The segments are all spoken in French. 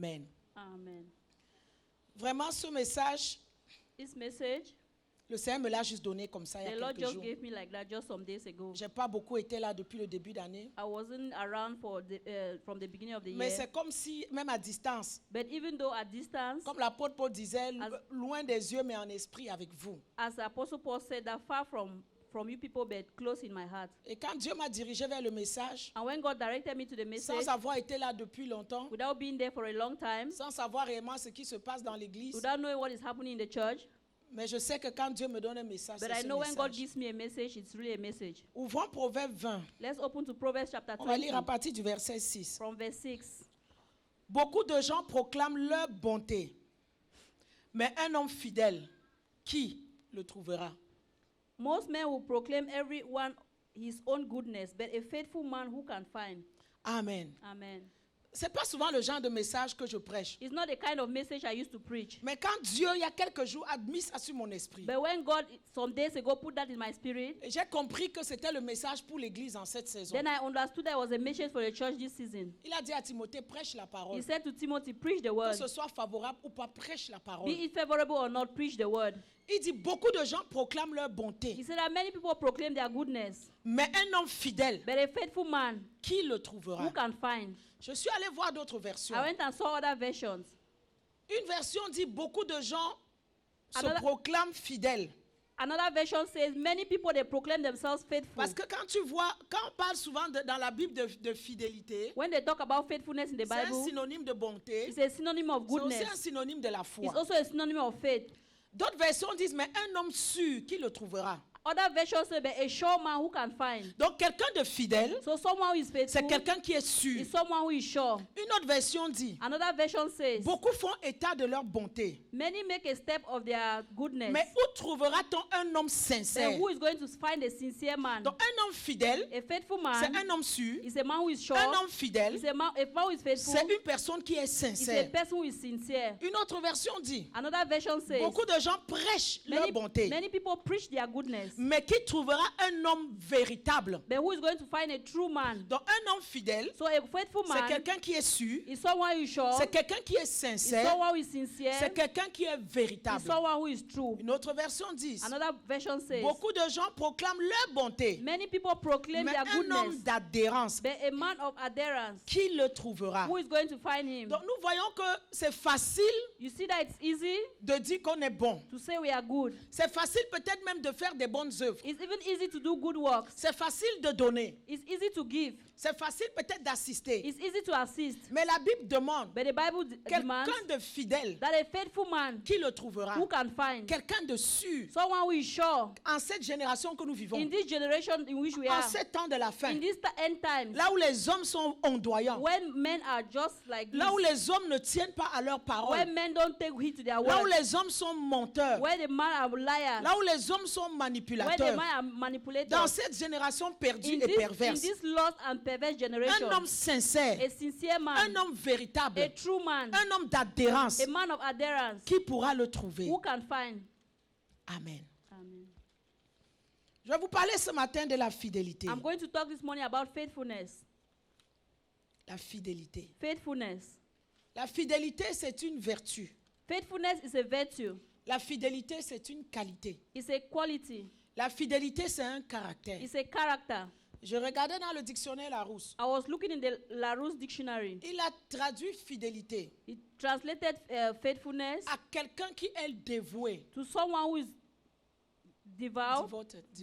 Amen. Vraiment, ce message, This message, le Seigneur me l'a juste donné comme ça il y the a Lord quelques just jours. gave me like that just some days ago. Je n'ai pas beaucoup été là depuis le début d'année. I wasn't around from the beginning of the Mais year. c'est comme si, même à distance, But even though at distance, comme l'apôtre Paul disait, As- loin des yeux mais en esprit avec vous. as Apostle Paul said, that far from you people, but close in my heart. Et quand Dieu m'a dirigé vers le message, And when God directed me to the message, sans avoir été là depuis longtemps, without being there for a long time, sans savoir réellement ce qui se passe dans l'église, without knowing what is happening in the church, mais je sais que quand Dieu me donne un message, but c'est I ce know when God message. gives me a message, it's really a message. Ouvrons Proverbe 20. Let's open to Proverbs chapter On va 20, lire à partir du verset 6. from verse 6. Beaucoup de gens proclament leur bonté, mais un homme fidèle, qui le trouvera? Most men will proclaim everyone his own goodness, but a faithful man who can find. Amen. Amen. Ce n'est pas souvent le genre de message que je prêche. It's not the kind of message I used to preach. Mais quand Dieu, il y a quelques jours, a mis ça sur mon esprit, But when God, some days ago, put that in my spirit, et j'ai compris que c'était le message pour l'église en cette saison. then I understood that it was a message for the church this season. Il a dit à Timothée, prêche la parole. He said to Timothy, preach the Que word. ce soit favorable ou pas, prêche la parole. Be it favorable or not, preach the word. Il dit, beaucoup de gens proclament leur bonté, He said that many people proclaim their goodness, mais un homme fidèle, but a faithful man, qui le who trouvera? can find? Je suis allé voir d'autres versions. I went and saw other versions. Une version dit, beaucoup de gens se Another- proclament fidèles. Another version says many people, they proclaim themselves faithful. Parce que quand tu vois, quand on parle souvent dans la Bible de fidélité, When they talk about faithfulness in the c'est un Bible, synonyme de bonté, it's a synonym of c'est aussi un goodness. synonyme de la It's foi. also a synonym of faith. D'autres versions disent, mais un homme sûr, qui le trouvera? Other versions say, but a sure man who can find. Donc quelqu'un de fidèle, So someone who is c'est faithful quelqu'un qui est sûr. is someone who is sure. Une autre version dit, Another version says, beaucoup font état de leur bonté. many make a step of their goodness. Mais où trouvera-t-on un homme Then sincère? who is going to find a sincere man? Donc un homme fidèle, A faithful c'est man un homme sûr. is a man who is sure. Un homme fidèle, Is a man who is faithful. c'est une personne qui est Is a sincère. person who is sincere. Une autre version dit, Another version says, beaucoup de gens prêchent leur bonté, many people preach their goodness. mais qui trouvera un homme véritable? But who is going to find a true man? Donc un homme fidèle, So a faithful c'est man quelqu'un qui est sûr, is someone who is sure. c'est quelqu'un qui est Is sincère, someone who is sincere. c'est quelqu'un qui est Is véritable. someone who is true. Une autre version dit, Another version says, beaucoup de gens proclament leur bonté, many people proclaim mais their un homme goodness. d'adhérence, But a man of adherence, qui le trouvera? who is going to find him? Donc nous voyons que c'est facile You see that it's easy de dire qu'on est bon. to say we are good. C'est facile peut-être même de faire des bonnes œuvres. It's even easy to do good works. C'est facile de donner. It's easy to give. C'est facile peut-être d'assister. It's easy to assist. Mais la Bible demande, But the Bible demands quelqu'un de fidèle, that a faithful man qui le trouvera? who can find Quelqu'un de sûr. someone who is sure En cette génération que nous vivons, in this generation in which we en are, ces temps de la fin, in these end times, là où les hommes sont ondoyants, when men are just like là où this, les hommes ne tiennent pas à leur parole, when men don't take heed to their là où word, les hommes sont menteurs, when the men are liars, là où les hommes sont when the manipulateurs, men are manipulators, dans cette génération perdue in et perverse, this lost and perverse generation, un homme sincère, a sincere un man, homme véritable, a true man, un homme d'adhérence, a man of adherence, qui pourra le trouver? who can find. Amen. Amen. Je vais vous parler ce matin de la fidélité. I'm going to talk this morning about faithfulness. La fidélité. Faithfulness. La fidélité, c'est une vertu. Faithfulness is a virtue. La fidélité, c'est une qualité. It's a quality. La fidélité, c'est un caractère. It's a character. Je regardais dans le dictionnaire Larousse. I was looking in the Larousse dictionary. Il a traduit fidélité It translated faithfulness à quelqu'un qui est dévoué. to someone who is devout,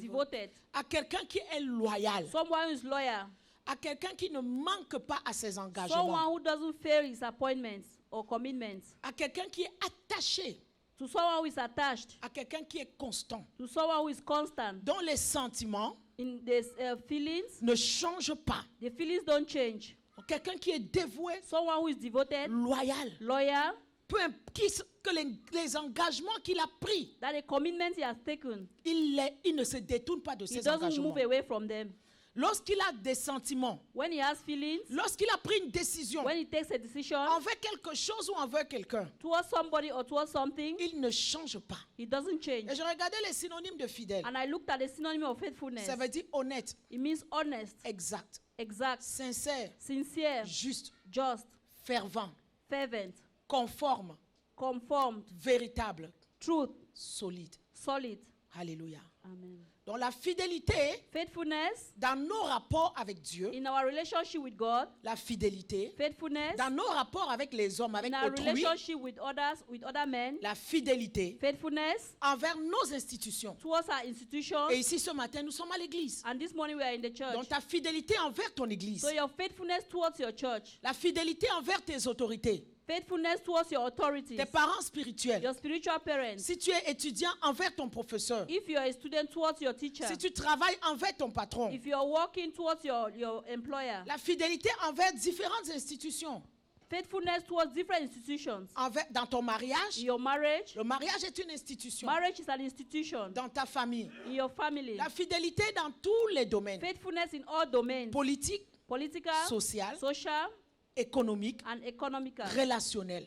Devoted. À quelqu'un qui est loyal. someone who is loyal, À quelqu'un qui ne manque pas à ses someone engagements. who doesn't fail his appointments or commitments, À quelqu'un qui est attaché. to someone who is attached, À quelqu'un qui est constant. to someone who is constant. Dont les sentiments In the feelings, ne changent pas. the feelings don't change. Quelqu'un qui est dévoué, Someone who is devoted, loyal. loyal, Peu importe que les engagements qu'il a pris, that the commitments he has taken, il ne se détourne pas de he ses doesn't engagements. move away from them. Lorsqu'il a des sentiments, When he has feelings, lorsqu'il a pris une décision when he takes a decision envers quelque chose ou envers quelqu'un, towards somebody or towards something, il ne change pas. he doesn't change. Et je regardais les synonymes de fidèle. And I looked at the synonym of faithfulness. Ça veut dire honnête, It means honest, exact, exact, sincère, sincere, juste, just, fervent, fervent, conforme, conformed, véritable, truth, solide. solid. Alléluia. Amen. Donc la fidélité Faithfulness dans nos rapports avec Dieu, in our relationship with God, la fidélité faithfulness dans nos rapports avec les hommes, avec in our autrui, relationship with others, with other men, la fidélité faithfulness envers nos institutions. towards our institutions. Et ici ce matin, nous sommes à l'église. And this morning we are in the church. Donc ta fidélité envers ton église, So your faithfulness towards your church, la fidélité envers tes autorités, faithfulness towards your authorities, tes parents spirituels. your spiritual parents. Si tu es étudiant, envers ton professeur. If you are a student, towards your teacher. Si tu travailles, envers ton patron. If you are working, towards your employer. La fidélité envers différentes institutions. Faithfulness towards different institutions. Dans ton mariage, In your marriage, le mariage est une institution. marriage is an institution. Dans ta famille. In your family. La fidélité dans tous les domaines. Faithfulness in all domains. Politique, Political, social, social, économique, and economical. relationnel.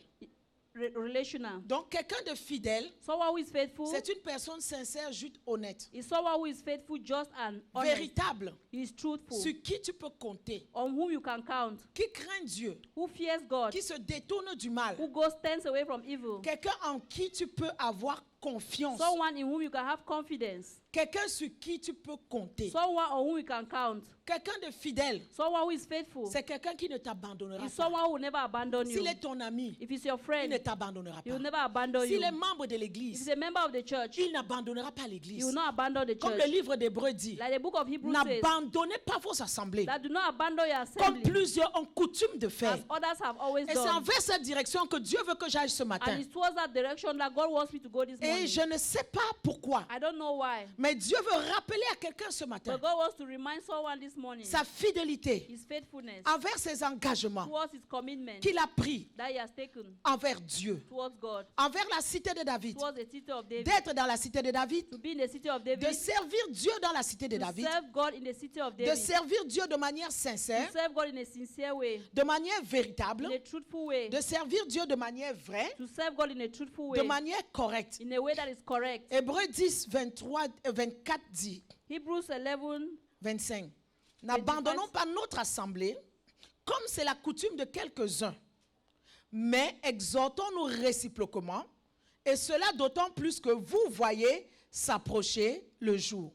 Relational. Donc quelqu'un de fidèle, Someone who is faithful c'est une personne sincère, juste, honnête. is someone who is faithful, just, and honest. Véritable, He is truthful. sur qui tu peux compter. On whom you can count. Qui craint Dieu, Who fears God. qui se détourne du mal. Who goes stands away from evil. Quelqu'un en qui tu peux avoir confiance. Someone in whom you can have confidence. Quelqu'un sur qui tu peux compter. Someone on whom you can count. Quelqu'un de fidèle, Someone who is faithful c'est quelqu'un qui ne t'abandonnera is pas. someone who will never abandon you. S'il est ton ami, If he's your il friend, ne t'abandonnera he will pas. never abandon you. S'il est membre de If l'église, he's a member of the church, il n'abandonnera pas he l'église. will not abandon the Comme church. le livre d'Hébreux dit, Like the book of Hebrews says, n'abandonnez pas vos assemblées, that do not abandon your comme assembly, plusieurs ont coutume de faire. as others have always Et c'est done. envers cette direction que Dieu veut que j'aille ce matin. And it's towards that direction that God wants me to go this Et morning. je ne sais pas pourquoi, I don't know why, mais Dieu veut rappeler à quelqu'un ce matin but God wants to remind someone this morning sa fidélité his faithfulness envers ses engagements towards his commitment qu'il a pris that he has taken envers Dieu, towards God, envers la cité de David, towards the city of David, d'être dans la cité de David, to be in the city of de David, servir Dieu dans la cité de to David, serve God in the city of de David, servir Dieu de manière to sincère, serve God in a sincere way, de manière véritable, in a truthful way, de servir Dieu de manière vraie, to serve God in a truthful de way, manière correcte. in a way that is correct. Hébreux 10, 24 dit, Hebrews 11, 25, n'abandonnons pas notre assemblée, comme c'est la coutume de quelques-uns, mais exhortons-nous réciproquement, et cela d'autant plus que vous voyez s'approcher le jour.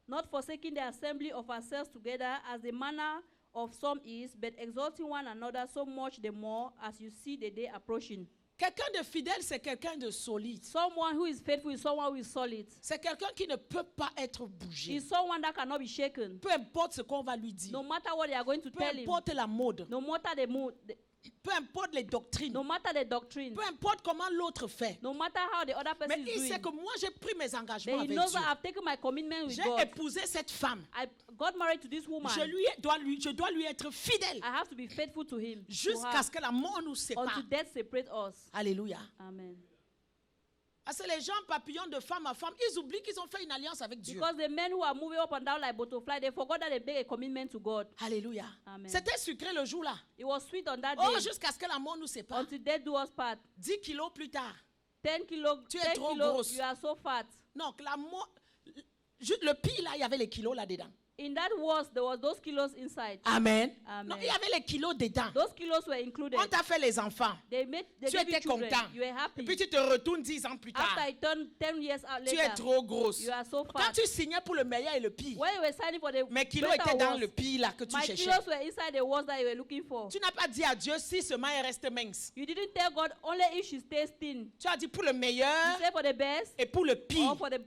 not forsaking the assembly of ourselves together as the manner of some is, but exalting one another so much the more as you see the day approaching. Quelqu'un de fidèle, c'est quelqu'un de solide. Someone who is faithful is someone who is solid. C'est quelqu'un qui ne peut pas être bougé. Is someone that cannot be shaken. Peu importe ce qu'on va lui dire. No matter what they are going to Peu tell him, importe la mode. no matter the mood, Peu importe les doctrines. no matter the doctrine, Peu importe comment l'autre fait. no matter how the other person Mais is il sait doing, que moi, j'ai pris mes engagements then he avec knows Dieu. that I've taken my commitment with J'ai God. épousé cette femme. I got married to this woman. Je dois lui être fidèle. I have to be faithful to him, to Jusqu'à her, ce que la mort nous sépare. until death separate us. Alléluia. Amen. Parce que les gens papillons de femme à femme, ils oublient qu'ils ont fait une alliance avec Dieu. Because the men who are moving up and down like butterfly, they forgot that they made a commitment to God. Alléluia. Amen. C'était sucré le jour-là. It was sweet on that Oh, day jusqu'à ce que la mort nous sépare. until death do us part. 10 kilos plus tard. 10 kilos, Tu es 10 trop kilos, grosse. you are so fat. Non, la mort. Juste le pire là, il y avait les kilos là-dedans. In that there was those kilos inside. Amen. Amen. Non, il y avait les kilos dedans. Those kilos were included. On t'a fait les enfants. They Tu gave you étais children. content. You were happy. Et puis tu te retournes 10 ans plus tard. After I turned 10 years out Tu later, es trop grosse. you are so Quand fat. tu signais pour le meilleur et le pire, When you were signing for the mes kilos better étaient dans worse, le pire là que tu my cherchais. kilos were inside the worst that you were looking for. Tu n'as pas dit à Dieu si seulement elle reste mince. You didn't tell God only if she stays thin. Tu as dit pour le meilleur You say for the best et pour le pire. or for the...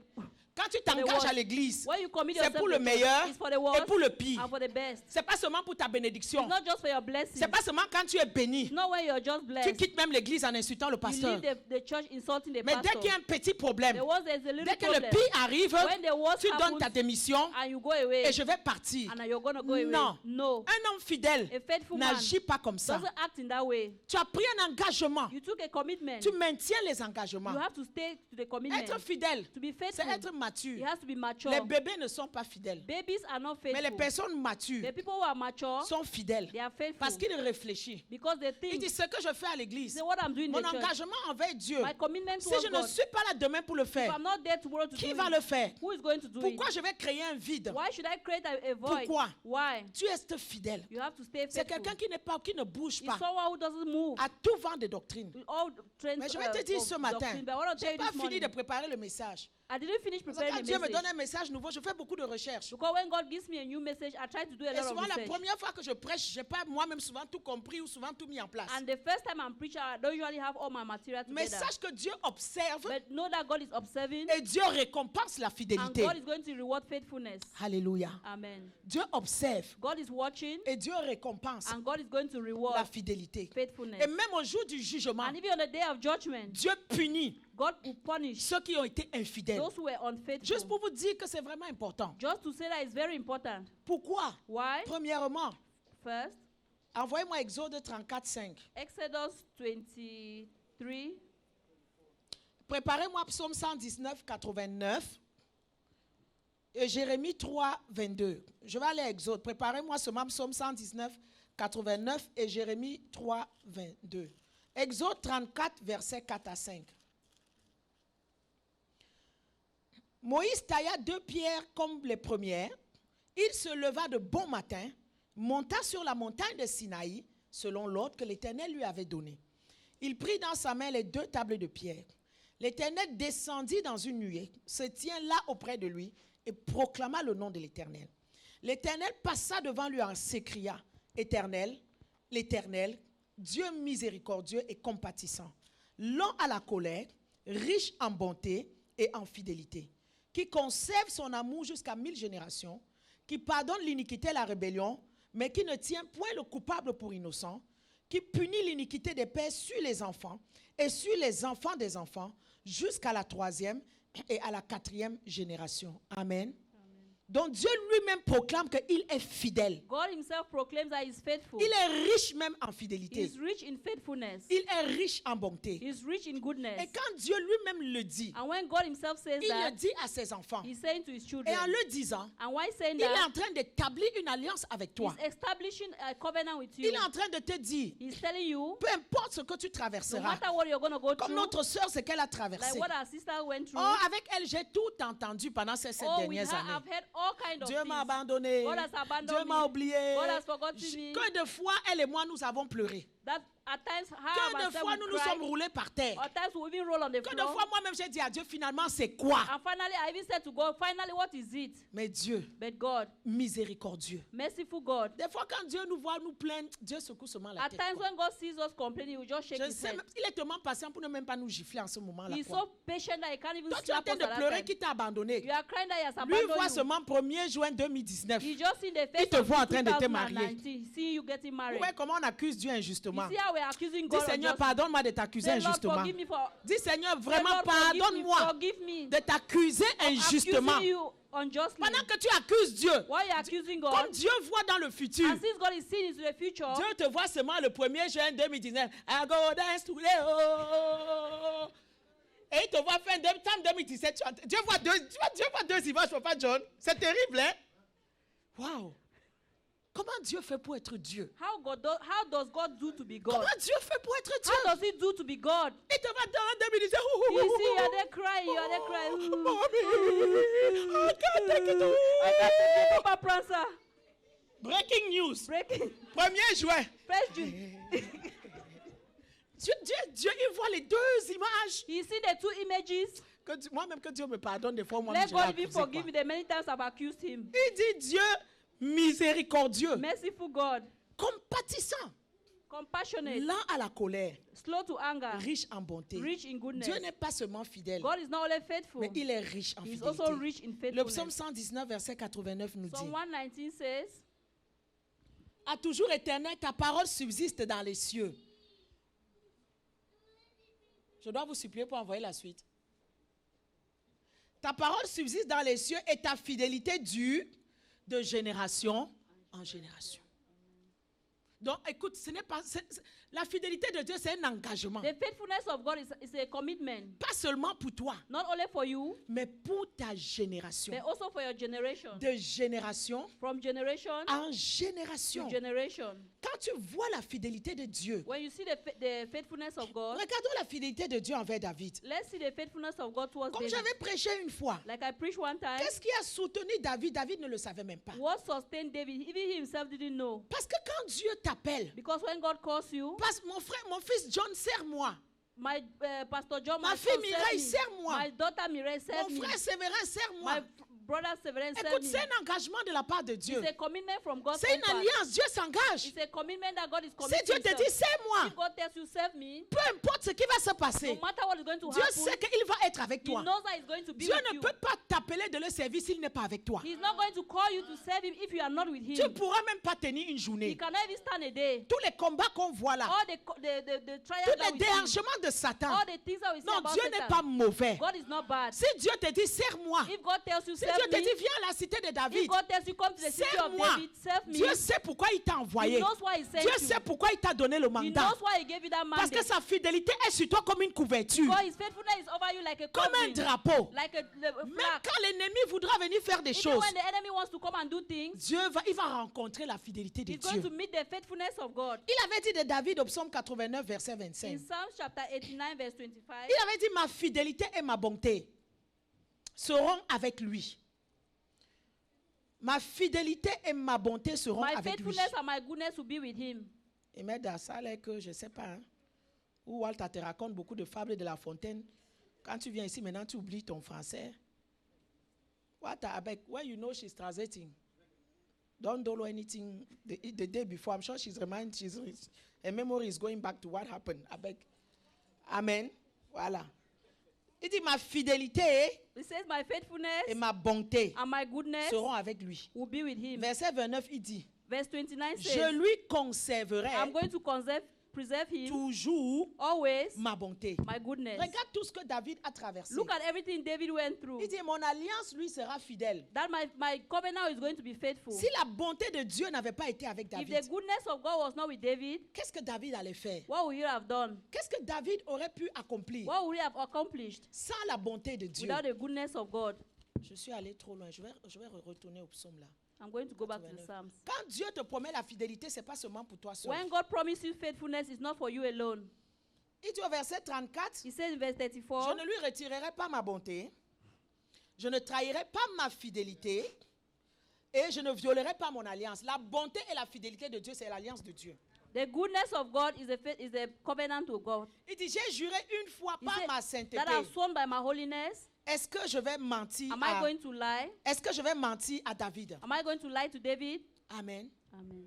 Quand tu the t'engages worst. à l'église, When you commit c'est yourself pour to le God, meilleur it's for the et worst pour le pire. and for the best. C'est pas seulement pour ta bénédiction. It's not just for your blessing. C'est pas seulement quand tu es béni. It's not when you're just Tu blessed. quittes même l'église en insultant le You pasteur. leave the church insulting the Mais dès pastor. qu'il y a un petit problème, There was there's a little dès que le problem. pire arrive, When the worst tu donnes happens ta démission and you go away et je vais partir. and you're going to go away. Non. No. Un homme fidèle A faithful man n'agit pas comme ça. doesn't act in that way. Tu as pris un engagement. You took a commitment. Tu maintiens les engagements. You have to stay to the commitment. Être fidèle, To be c'est faithful être mature. has to be mature. Les bébés ne sont pas fidèles. Babies are not Mais les faithful. personnes matures The people who are mature, sont fidèles. they are faithful. Parce qu'ils réfléchissent. Because they Il think, dit, ce que je fais à l'église, say what I'm doing in mon the church, engagement envers Dieu, my commitment si towards je ne God, suis pas là demain pour le if faire, I'm not there tomorrow to qui do va it, le faire? who is going to do Pourquoi it? je vais créer un vide? Why should I create a void? Pourquoi? Why? Tu restes fidèle. You have to stay C'est faithful. quelqu'un qui ne bouge It's pas someone who doesn't move. à tout vent de doctrine. We all trends Mais je vais te dire of ce matin, doctrine, but I want to je tell n'ai you pas this fini morning, de préparer le message. I didn't finish Parce que preparing quand the Dieu me message. donne un message nouveau, je fais beaucoup de recherches. Because when God gives me a new message, I try to do a Et lot of souvent, la research. première fois que je prêche, je n'ai pas moi-même souvent tout compris ou souvent tout mis en place. And the first time I'm preaching, I don't usually have all my material Mais together. sache que Dieu observe But know that God is observing, et Dieu récompense la and fidélité. God is going to reward faithfulness. Alléluia. Amen. Dieu observe God is watching, et Dieu récompense and God is going to la reward fidélité. faithfulness. Et même au jour du jugement, And even on the day of judgment, Dieu punit God will punish ceux qui ont été infidèles. those who were unfaithful. Juste pour vous dire que c'est vraiment important. Just to say that it's very important. Pourquoi? Why? Premièrement, First, envoyez-moi Exode 34, 5. Exodus 23, Préparez-moi Psaume 119, 89 et Jérémie 3, 22. Je vais aller à Exode. Préparez-moi seulement Psaume 119, 89 et Jérémie 3, 22. Exode 34, versets 4 à 5. Moïse tailla 2 pierres comme les premières. Il se leva de bon matin, monta sur la montagne de Sinaï, selon l'ordre que l'Éternel lui avait donné. Il prit dans sa main les 2 tables de pierre. L'Éternel descendit dans une nuée, se tient là auprès de lui et proclama le nom de l'Éternel. L'Éternel passa devant lui et s'écria, Éternel, l'Éternel, Dieu miséricordieux et compatissant, lent à la colère, riche en bonté et en fidélité, qui conserve son amour jusqu'à 1000 générations, qui pardonne l'iniquité et la rébellion, mais qui ne tient point le coupable pour innocent, qui punit l'iniquité des pères sur les enfants et sur les enfants des enfants, jusqu'à la 3e et à la 4e génération. Amen. Donc Dieu lui-même proclame qu'il est fidèle. God himself proclaims that he's faithful. Il est riche même en fidélité. He's rich in faithfulness. Il est riche en bonté. He's rich in goodness. Et quand Dieu lui-même le dit, And when God himself says il that, le dit à ses enfants. he's saying to his Et children. en le disant, And why saying il est that? en train d'établir une alliance avec toi. He's establishing a covenant with Il you. est en train de te dire, He's telling you, peu importe ce que tu no traverseras, matter what you're going to go comme through, notre sœur, ce qu'elle a like traversé. what our sister went through, Oh, avec elle, j'ai tout entendu pendant ces 7 oh, with dernières her, années. I've heard all kinds of Dieu m'a things. abandonné. God has abandoned Dieu m'a me. oublié. God has forgotten me. Que de fois, elle et moi, nous avons pleuré. That at times, her Que and de myself fois, we nous nous cry. sommes roulés par terre. At times we even roll on the Que de floor. fois, moi-même, j'ai dit à Dieu, finalement, c'est quoi? And finally, I even said to God, finally, what is it? Mais Dieu, But God, miséricordieux. merciful God. Des fois, quand Dieu nous voit nous plaindre, Dieu secoue seulement la At tête. times quoi. when God sees us complaining, he will just shake Je his sais, head. même- il est tellement patient pour ne même pas nous gifler en ce moment-là. He's quoi. so patient that he can't even Toi, tu es en slap train us de at that pleurer time. qui t'a abandonné. You are crying that he has Lui, il voit abandoned you. seulement 1er juin 2019. He just seen the Il face te of voit en train de te marier. 2019, seeing you getting Vous married. voyez comment on accuse Dieu injustement. You see how we're accusing Dis God Seigneur, unjustly. pardonne-moi de t'accuser Say, Lord, injustement. forgive me for. Dis Seigneur, Say, vraiment, Lord, pardonne-moi forgive me. de t'accuser injustement. Accusing you unjustly. Pendant que tu accuses Dieu, Why are you accusing comme God? Dieu voit dans le futur, And since God is seeing into the future, Dieu te voit seulement le 1er juin 2019. I go dance today. Oh. Et il te voit fin décembre 2017. Dieu voit deux images, Papa John. C'est terrible, hein? Waouh! Comment Dieu fait pour être Dieu? how does God do to be God? Comment Dieu fait pour être Dieu? How does he do to be God? Il te voit dans 2017. You see, you're there crying, you're there crying. Mommy, I can't take it all. I can't take it, Papa Prancer. Breaking news. Breaking. 1er juin. First June. Dieu, il voit les deux images. You see the two images? Moi-même, que Dieu me pardonne des fois, moi, Let je l'ai God even accusé, forgive quoi. me the many times I've accused him. Il dit Dieu miséricordieux, Merciful God, compatissant, compassionate, lent à la colère, slow to anger, riche en bonté. rich in goodness. Dieu n'est pas seulement fidèle, God is not only faithful, mais il est riche en he's fidélité. also rich in Le psaume faithfulness. 119, verset 89 nous dit, Psalm 119 says, à toujours éternel, ta parole subsiste dans les cieux. Je dois vous supplier pour envoyer la suite. Ta parole subsiste dans les cieux et ta fidélité dure de génération en génération. Donc, écoute, ce n'est pas, la fidélité de Dieu, c'est un engagement. The faithfulness of God is a commitment. Pas seulement pour toi, Not only for you, mais pour ta génération. but also for your generation. De génération From generation en génération. to generation. Quand tu vois la fidélité de Dieu, When you see the faithfulness of God, regardons la fidélité de Dieu envers David. let's see the faithfulness of God towards Comme David. j'avais prêché une fois, Like I preached one time, qu'est-ce qui a soutenu David? David ne le savait même pas. what sustained David, even he himself didn't know. Parce que quand Dieu t'appelle, Because when God calls you, parce que mon fils John, serre-moi. my Pastor John, Ma my fille son Mireille, served me. serre-moi. My daughter Mireille served Mon me. frère Séverin, serre-moi. My brother Severin served Écoute, me. c'est un engagement de la part de Dieu. It's a commitment from God's C'est une part. alliance. Dieu s'engage. It's a commitment that God is Si committing Dieu te himself. dit, serre-moi, If God tells you serve me, peu importe ce qui va se passer, no matter what is going to Dieu happen, sait qu'il va être avec he toi. knows that he's going to be Dieu with ne you. peut pas t'appeler de le servir s'il n'est pas avec toi. He's not going to call you to serve him if you are not with Tu him. ne pourras même pas tenir une He journée. cannot even stand a day. Tous les combats qu'on voit là, All the trials tous that les we see, déhanchements de Satan. all the things that we see Non, about Dieu n'est Satan, pas mauvais. God is not bad. Si Dieu te dit, serre-moi. If God tells you Si serve Dieu te me, dit, viens à la cité de if David, God tells you come to the city of serre-moi. David, serve me, Dieu sait pourquoi il t'a he envoyé. knows why he sent Dieu you. sait pourquoi il t'a donné le He mandat. knows why he gave you that Parce que mandate. sa fidélité est sur toi comme une couverture, Because his faithfulness is over you like a comme un covering, drapeau. like a Même flag. quand l'ennemi voudra venir faire des Even choses, when the enemy wants to come and do things, il va rencontrer la fidélité de he's going to Dieu. meet the faithfulness of God. Il avait dit de David au psaume 89, verset In 25. Psalm chapter 89, verse 25, Il avait dit, ma fidélité et ma bonté seront avec lui. Ma fidélité et ma bonté seront my avec lui. faithfulness and my goodness will be with him. Et mais dans ça, là, que je ne sais pas, hein, où Walter te raconte beaucoup de fables de La Fontaine. Quand tu viens ici, maintenant, tu oublies ton français. Walter, when you know she's translating, don't do anything the day before. I'm sure her memory is going back to what happened. Amen. Voilà. Il dit, ma fidélité He says, my faithfulness et ma bonté and my goodness seront avec lui. will be with him. Verset 29, il dit, Verse 29 je says, lui conserverai I'm going to preserve him toujours always, ma bonté. my goodness. Regarde tout ce que David a traversé. Look at everything David went through. Il dit, mon alliance, lui, sera fidèle. That my covenant is going to be faithful. Si la bonté de Dieu n'avait pas été avec If David, the goodness of God was not with David, qu'est-ce que David allait faire? what would you have done? Qu'est-ce que David aurait pu accomplir What would you have accomplished sans la bonté de Dieu? without the goodness of God? Je suis allé trop loin. Je vais retourner au psaume là. I'm going to go back to the 89. Psalms. Quand Dieu te promet la fidélité, ce n'est pas seulement pour toi seul. When God promises you faithfulness, it's not for you alone. Il dit au verset 34, He says in verse je 34, ne lui retirerai pas ma bonté, je ne trahirai pas ma fidélité et je ne violerai pas mon alliance. La bonté et la fidélité de Dieu, c'est l'alliance de Dieu. the goodness of God is a covenant to God. Il dit, j'ai juré une fois He par said, ma sainteté. that I've sworn by my holiness. Est-ce que je vais mentir Am I going to lie? Est-ce que je vais mentir à David? Am I going to lie to David? Amen. Amen.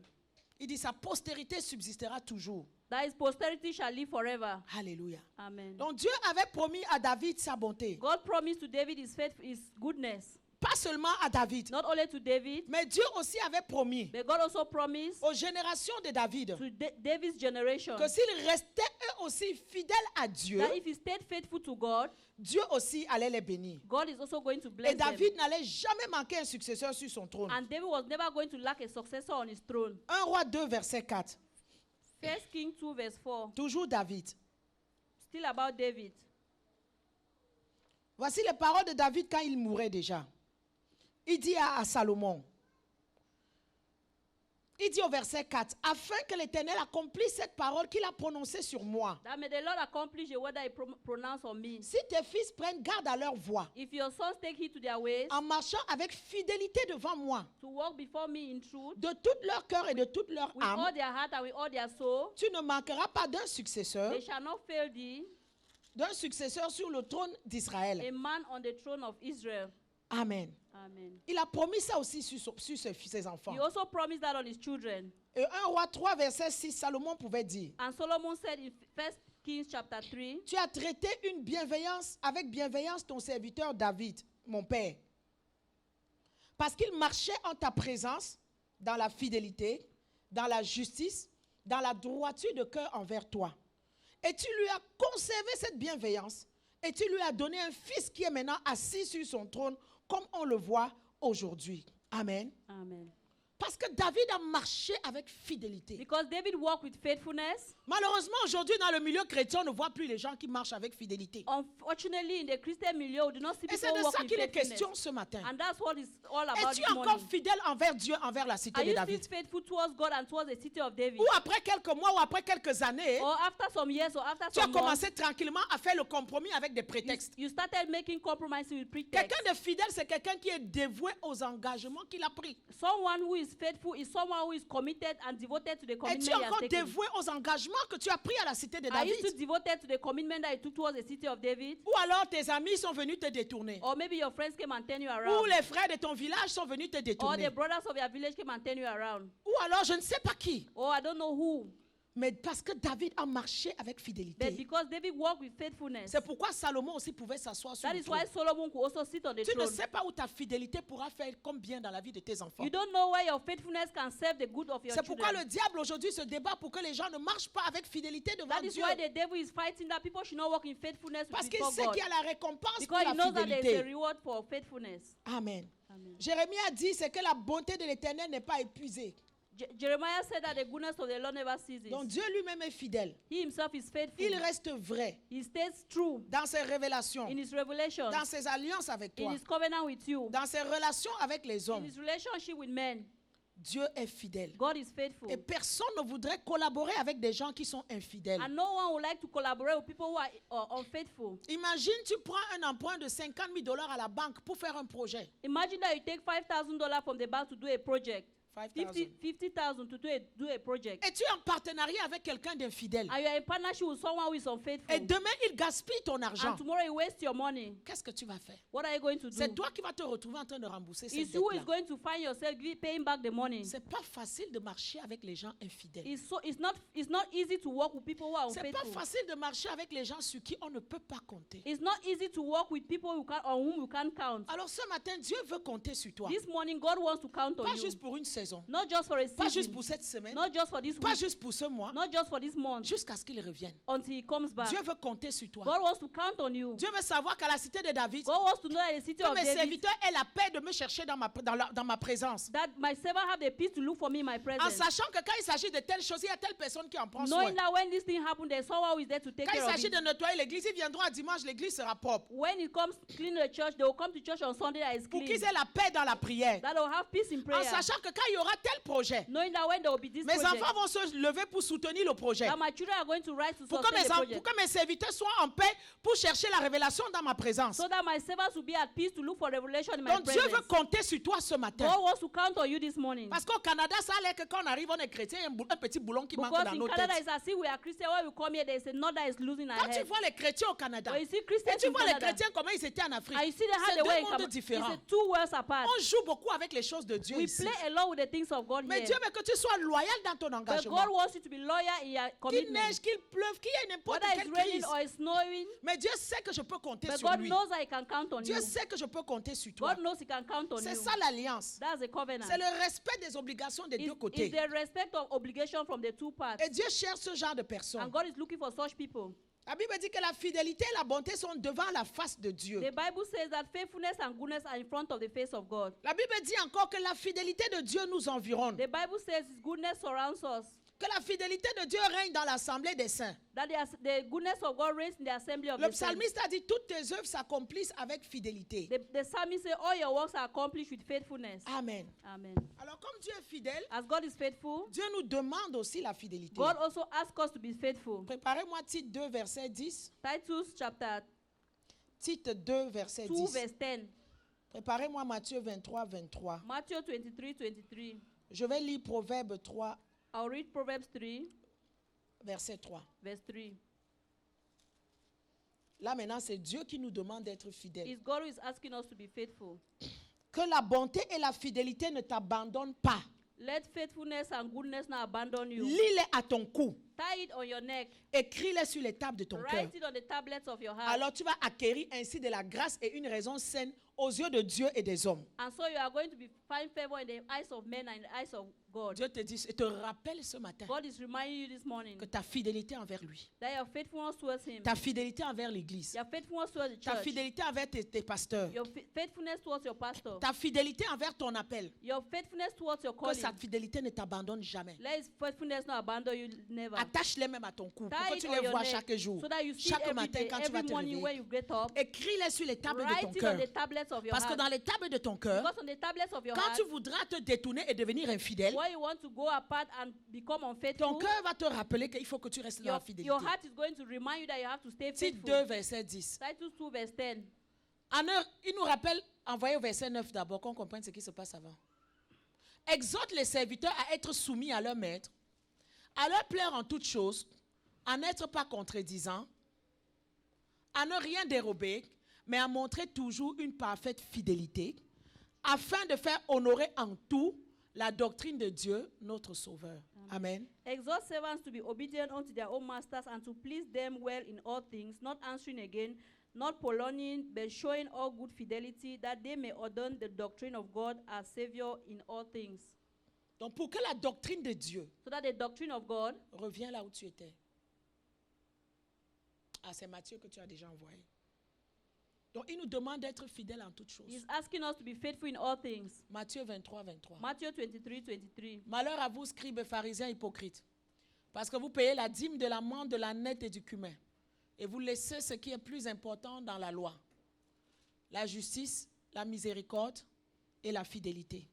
Il dit, sa postérité subsistera toujours. That his posterity shall live forever. Alléluia. Amen. Donc Dieu avait promis à David sa bonté. God promised to David his faith, his goodness. Pas seulement à David, Not only to David, mais Dieu aussi avait promis but God also promised aux générations de David to David's generation que s'ils restaient eux aussi fidèles à Dieu, that if he stayed faithful to God, Dieu aussi allait les bénir. God is also going to bless Et David n'allait jamais manquer un successeur sur son trône. them. And David was never going to lack a successor on his throne. 1 Roi 2, verset 4. 1 Kings 2 verse 4. Toujours David. Still about David. Voici les paroles de David quand il mourait déjà. Il dit à Salomon, il dit au verset 4, afin que l'Éternel accomplisse cette parole qu'il a prononcée sur moi. That may the Lord accomplish the word that he pronounced on me. Si tes fils prennent garde à leur voix, If your sons take heed to their ways, en marchant avec fidélité devant moi, to walk before me in truth, de tout leur cœur et de toute leur with âme, all their heart and with all their soul, tu ne manqueras pas d'un successeur they shall not fail thee, sur le trône d'Israël. a man on the throne of Israel. Amen. Amen. Il a promis ça aussi sur ses enfants. He also promised that on his children. Et 1 Roi 3, verset 6, Salomon pouvait dire, And Solomon said in 1 Kings chapter 3, tu as traité avec bienveillance ton serviteur David, mon père. Parce qu'il marchait en ta présence dans la fidélité, dans la justice, dans la droiture de cœur envers toi. Et tu lui as conservé cette bienveillance et tu lui as donné un fils qui est maintenant assis sur son trône comme on le voit aujourd'hui. Amen. Amen. Pas Parce que David a marché avec fidélité. Because David walked with faithfulness. Malheureusement, aujourd'hui, dans le milieu chrétien, on ne voit plus les gens qui marchent avec fidélité. Unfortunately, in the Christian milieu, we do not see Et c'est people de walk ça with qu'il est faithfulness. question ce matin. And that's what it's all about Es-tu this encore morning. fidèle envers Dieu, envers la cité Are de you David? still faithful towards God and towards the city of David? Ou après quelques mois ou après quelques années, Or after some years or after tu as some months, commencé tranquillement à faire le compromis avec des prétextes. you started making compromises with pretext. Quelqu'un de fidèle, c'est quelqu'un qui est dévoué aux engagements qu'il a pris. Someone who is faithful is someone who is committed and devoted to the Es-tu commitment he has encore taken. dévoué aux engagements que tu as pris à la cité de Are you still David? devoted to the commitment that you took towards the city of David? Ou alors tes amis sont venus te détourner? Or maybe your friends came and turn you Ou around. les frères de ton village sont venus te Or détourner? the brothers of your village came and turn you around. Ou alors je ne sais pas qui. Or I don't know who. Mais parce que David a marché avec But fidélité. because David walked with faithfulness, C'est pourquoi Salomon aussi pouvait s'asseoir sur that le is why trône. Solomon could also sit on the Tu ne throne. sais pas où ta fidélité pourra faire comme bien dans la vie de tes enfants. You don't know where your faithfulness can serve the good of your C'est pourquoi children. le diable aujourd'hui se débat pour que les gens ne marchent pas avec fidélité devant That is Dieu. why the devil is fighting that people should not walk in faithfulness Parce qu'il before sait God. qu'il y a la récompense pour Because la he knows that there is a fidélité. reward for faithfulness. Amen. Amen. Jérémie a dit, c'est que la bonté de l'Éternel n'est pas épuisée. Jeremiah said that the goodness of the Lord never ceases. Donc Dieu lui-même est fidèle. He himself is faithful. Il reste vrai He stays true dans ses révélations, in his revelations, dans ses alliances avec in toi, his covenant with you, dans ses relations avec les in hommes. his relationship with men. Dieu est fidèle. God is faithful. Et personne ne voudrait collaborer avec des gens qui sont infidèles. And no one would like to collaborate with people who are unfaithful. Imagine, tu prends un emprunt de 50 000 $ à la banque pour faire un projet. Imagine that you take $5,000 from the bank to do a project. 5,000. 50,000 to do a project. Et tu es en partenariat avec quelqu'un d'infidèle. And you are in partnership with someone who is unfaithful. Et demain, il gaspille ton argent. And tomorrow you waste your money. Qu'est-ce que tu vas faire? What are you going to do? C'est toi qui vas te retrouver en train de rembourser cette It's you who is dette-là. going to find yourself paying back the money. C'est pas facile de marcher avec les gens infidèles. It's not easy to work with people who are C'est pas unfaithful. facile de marcher avec les gens sur qui on ne peut pas compter. It's not easy to work with people on whom you can't count. Alors ce matin, Dieu veut compter sur toi. This morning, God wants to count on Pas you. juste pour une saison, Not just for a pas juste season. pour cette semaine, Not just for this pas week. juste pour ce mois, Not just for this month. jusqu'à ce qu'il revienne. Until he comes back. Dieu veut compter sur toi. God wants to count on you. Dieu veut savoir qu'à la cité de David, God wants to know that the city que of mes David, serviteurs aient la paix de me chercher dans ma présence. that my servant have the peace to look for me in my En presence. sachant que quand il s'agit de telle chose, il y a telle personne qui en prend soin. Knowing that when this thing happens, there's someone who is there to take Quand il care of s'agit it. de nettoyer l'église, ils viendront à dimanche, l'église sera propre. When it comes to clean the church, they will come to church on Sunday that is Pour clean. qu'ils aient la paix dans la prière. That they will have peace in En prayer. sachant que quand il y aura tel projet, Knowing that when there will be this mes project, enfants vont se lever pour soutenir le projet. that my children are going to rise to Pour que, sustain the pour project. que mes serviteurs soient en paix pour chercher la révélation dans ma présence. So that my servants will be at peace to look for revelation in my Donc Dieu veut presence. compter sur toi ce matin. God wants to count on you this morning. Parce qu'au Canada, ça a l'air que quand on arrive, on est chrétien, il y a un petit boulon qui manque Because dans in nos Canada, têtes. it's as if we are Christian. When we come here, there is a knot that is losing our Quand tu head. vois les chrétiens au Canada, When you see et Christians tu in vois les Canada, chrétiens comment ils étaient en Afrique, and you see they have c'est the way deux in mondes Canada, différents. it's two worlds apart. On joue beaucoup avec les choses de Dieu We ici. play a lot with the things of God Mais here. Dieu veut que tu sois loyal dans ton But engagement. God wants you to be loyal in your Qu'il commitment. neige, qu'il pleuve, qu'il y ait n'importe Whether quelle it's raining crise. or it's snowing, Mais Dieu sait que je peux compter but sur God lui. knows that He can count on Dieu you. sait que je peux compter sur toi. God knows He can count on C'est you. ça l'alliance. That's the covenant. C'est le respect des obligations des deux It's côtés. the respect of obligation from the two parts. Et Dieu cherche ce genre de personnes. And God is looking for such people. La Bible dit que la fidélité et la bonté sont devant la face de Dieu. The Bible says that faithfulness and goodness are in front of the face of God. La Bible dit encore que la fidélité de Dieu nous environne. The Bible says His goodness surrounds us. Que la fidélité de Dieu règne dans l'assemblée des saints. That the goodness of God reigns in the assembly of Le the saints. psalmiste a dit toutes tes œuvres s'accomplissent avec fidélité. The psalmist says all your works are accomplished with faithfulness. Amen. Amen. Alors comme Dieu est fidèle, As God is faithful, Dieu nous demande aussi la fidélité. God also asks us to be faithful. Préparez-moi Tite 2, verset 10. Titus chapter Tite 2, verset 2, 10. verse 10. Préparez-moi Matthieu 23, 23. Matthew 23, 23. Je vais lire Proverbe 3, I'll read Proverbs 3, verset 3. verse 3. Là maintenant, c'est Dieu qui nous demande d'être fidèles. It's God who is asking us to be faithful. Que la bonté et la fidélité ne t'abandonnent pas. Let faithfulness and goodness not abandon you. Lis-les à ton cou. Tie it on your neck. Écris-les sur les tables de ton cœur. Write it on the tablets of your heart. Alors tu vas acquérir ainsi de la grâce et une raison saine aux yeux de Dieu et des hommes. And so you are going to find favor in the eyes of men and in the eyes of God. Dieu te dit, et te rappelle ce matin God is reminding you this morning que ta fidélité envers lui, that your faithfulness towards Him, ta fidélité envers l'église, your faithfulness towards the ta church, fidélité envers tes pasteurs, your faithfulness towards your pastor, ta fidélité envers ton appel, your faithfulness towards your que calling. sa fidélité ne t'abandonne jamais. Let His faithfulness not abandon you never. Attache-les même à ton cou pour Tie que it tu on les your vois neck chaque jour, so that you see chaque every matin day, quand tu vas every te morning when réveiller. you get up. Écris-les sur les tables de Write ton it on cœur. the tablets of your Parce que heart. dans les tables de ton cœur, Because on the tablets of your quand heart, tu voudras te détourner et devenir infidèle, when you want to go apart and become ton unfaithful, cœur va te rappeler qu'il faut que tu restes dans la fidélité. your heart is going to remind you that you have to stay Tite faithful. 2, verset 10. Titus 2 verse 10. Il nous rappelle, envoyé au verset 9 d'abord, qu'on comprenne ce qui se passe avant. Exhorte les serviteurs à être soumis à leur maître, à leur plaire en toutes choses, à n'être pas contredisants, à ne rien dérober, mais à montrer toujours une parfaite fidélité, afin de faire honorer en tout la doctrine de Dieu, notre Sauveur. Amen. Exhort servants to be obedient unto their own masters and to please them well in all things, not answering again, not prolonging, but showing all good fidelity, that they may ordain the doctrine of God as Savior in all things. Donc pour que la doctrine de Dieu, So that the doctrine of God, reviens là où tu étais. Ah, c'est Matthieu que tu as déjà envoyé. Donc il nous demande d'être fidèles en toutes choses. He's asking us to be faithful in all things. Matthieu 23, 23. Matthew 23:23. Malheur à vous, scribes et pharisiens hypocrites, parce que vous payez la dîme de la menthe, de la nette et du cumin, et vous laissez ce qui est plus important dans la loi, la justice, la miséricorde et la fidélité.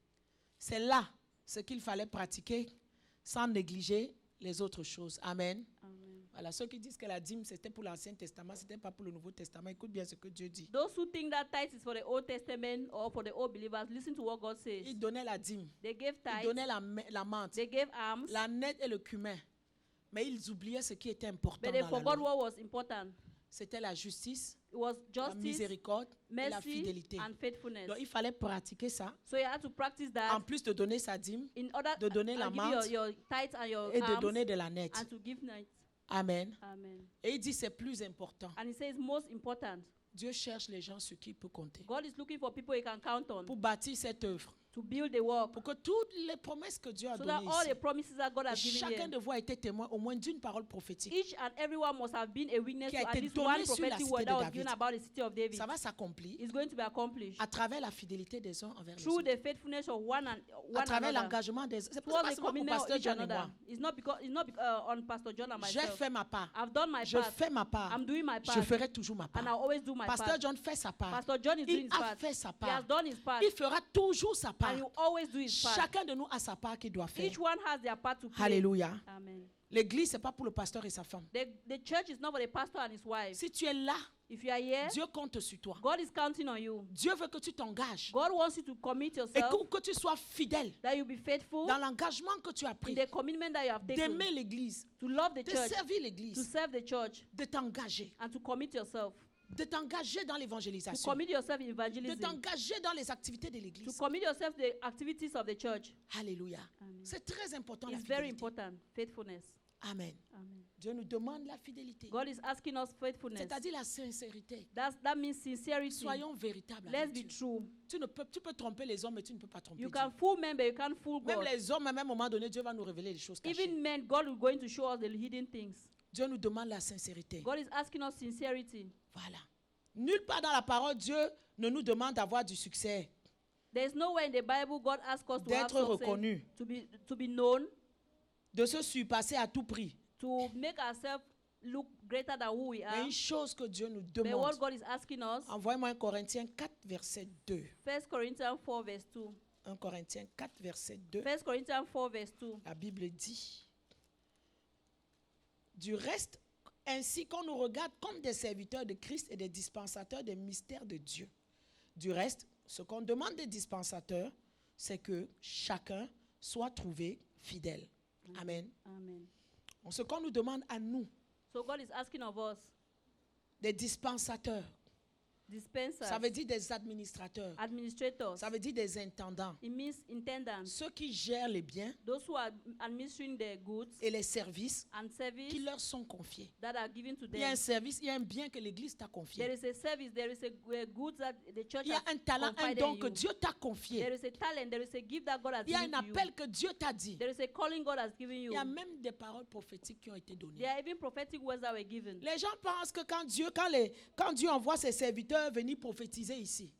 C'est là ce qu'il fallait pratiquer sans négliger les autres choses. Amen. Amen. Voilà, ceux qui disent que la dîme c'était pour l'Ancien Testament, c'était pas pour le Nouveau Testament, écoute bien ce que Dieu dit. Those who think that tithe is for the Old Testament or for the old believers, listen to what God says. Il donnait la dîme, They gave il tithe, donnait la menthe, they gave alms, la nette et le cumin. Mais ils oubliaient ce qui était important but they dans la forgot loi. what was important. C'était la justice, It was la justice, miséricorde et la mercy, fidélité. and faithfulness. Donc il fallait pratiquer ça, So you had to practice en that plus de donner sa dîme in order de donner la and give menthe your tithe and your et de alms donner de la nette. and to give night. Amen. Amen. Et il dit c'est plus important. And he says most important. Dieu cherche les gens sur qui il peut compter God is looking for people he can count on pour bâtir cette œuvre, to build the work. pour que toutes les promesses que Dieu a So that données all the ici, promises that God has given chacun here, de vous a été témoin au moins d'une parole prophétique. each and everyone must have been a witness Qui to a at été least donné one sur la prophetic cité word de that was David. given about the city of David. Ça va s'accomplir It's going to be accomplished à travers la fidélité des uns envers les through autres, the faithfulness of one à another. travers l'engagement des autres. C'est Towards pas the seulement pour commitment of Pasteur each John et another. moi. It's not on Pastor John and J'ai myself. fait ma part. I've done my Je part. fais ma part. I'm doing my Je part. ferai toujours ma And I'll part. always do my Pasteur part. John fait sa part. Pastor John is doing Il his a part. fait sa He has part. done his part. Il fera toujours sa part. And he will always do his part. Chacun de nous a sa part qu'il doit faire. Each one has their part to play. Alléluia. Amen. L'église, ce n'est pas pour le pasteur et sa femme. The church is not for the pastor and his wife. Si tu es là, If you are here, Dieu compte sur toi. God is counting on you. Dieu veut que tu t'engages God wants you to commit et yourself, que tu sois fidèle that you be faithful dans l'engagement que tu as in pris the commitment that you have taken, d'aimer l'église, to love the de church, servir to l'église, serve the church, de t'engager, and to commit yourself, de t'engager dans to l'évangélisation, commit yourself in de evangelism, t'engager dans les activités de to l'église. commit yourself to the activities of the church. Alléluia. Amen. C'est très important la It's very fidélité. important, faithfulness. Amen. Amen. Dieu nous demande la fidélité, God is asking us faithfulness. c'est-à-dire la sincérité. That means sincerity. Soyons véritables Let's avec be Dieu. true. Tu peux tromper les hommes, mais tu ne peux pas tromper You Dieu. can fool men, but you can't fool Même God. les hommes, à un moment donné, Dieu va nous révéler les choses cachées. Even men, God is going to show us the hidden things. Dieu nous demande la sincérité. God is asking us sincerity. Voilà. Nulle part dans la parole, Dieu ne nous demande d'avoir du succès, There's nowhere in the Bible God asks us to have d'être success, reconnu, to be known, de se surpasser à tout prix. to make ourselves look greater than who we Il y a are. une chose que Dieu nous But what demande. God is asking us, Envoie-moi 1 Corinthiens 4, verset 2. 1 Corinthians 4 verse 2. 1 Corinthiens 4, verset 2. 1 Corinthians 4 verse 2. La Bible dit, du reste, ainsi qu'on nous regarde comme des serviteurs de Christ et des dispensateurs des mystères de Dieu. Du reste, ce qu'on demande des dispensateurs, c'est que chacun soit trouvé fidèle. Amen. Amen. Ce qu'on nous demande à nous, So God is asking of us, des dispensateurs, Dispensers. Ça veut dire des administrateurs. Administrators. Ça veut dire des intendants. It means intendants. Ceux qui gèrent les biens Those who are administering the goods et les services and service qui leur sont confiés. that are given to Il y a un them. service, il y a un bien que l'Église t'a There confié. is a service, there is a goods that the church Il y a has un talent, un confided don in que you. Dieu t'a There confié. is a talent, there is a gift that God has Il y a given un to you. appel que Dieu t'a dit. There is a calling God has given Il you. y a même des paroles prophétiques qui ont été données. There are even prophetic words that were given. Les gens pensent que quand Dieu envoie ses serviteurs venir prophétiser ici,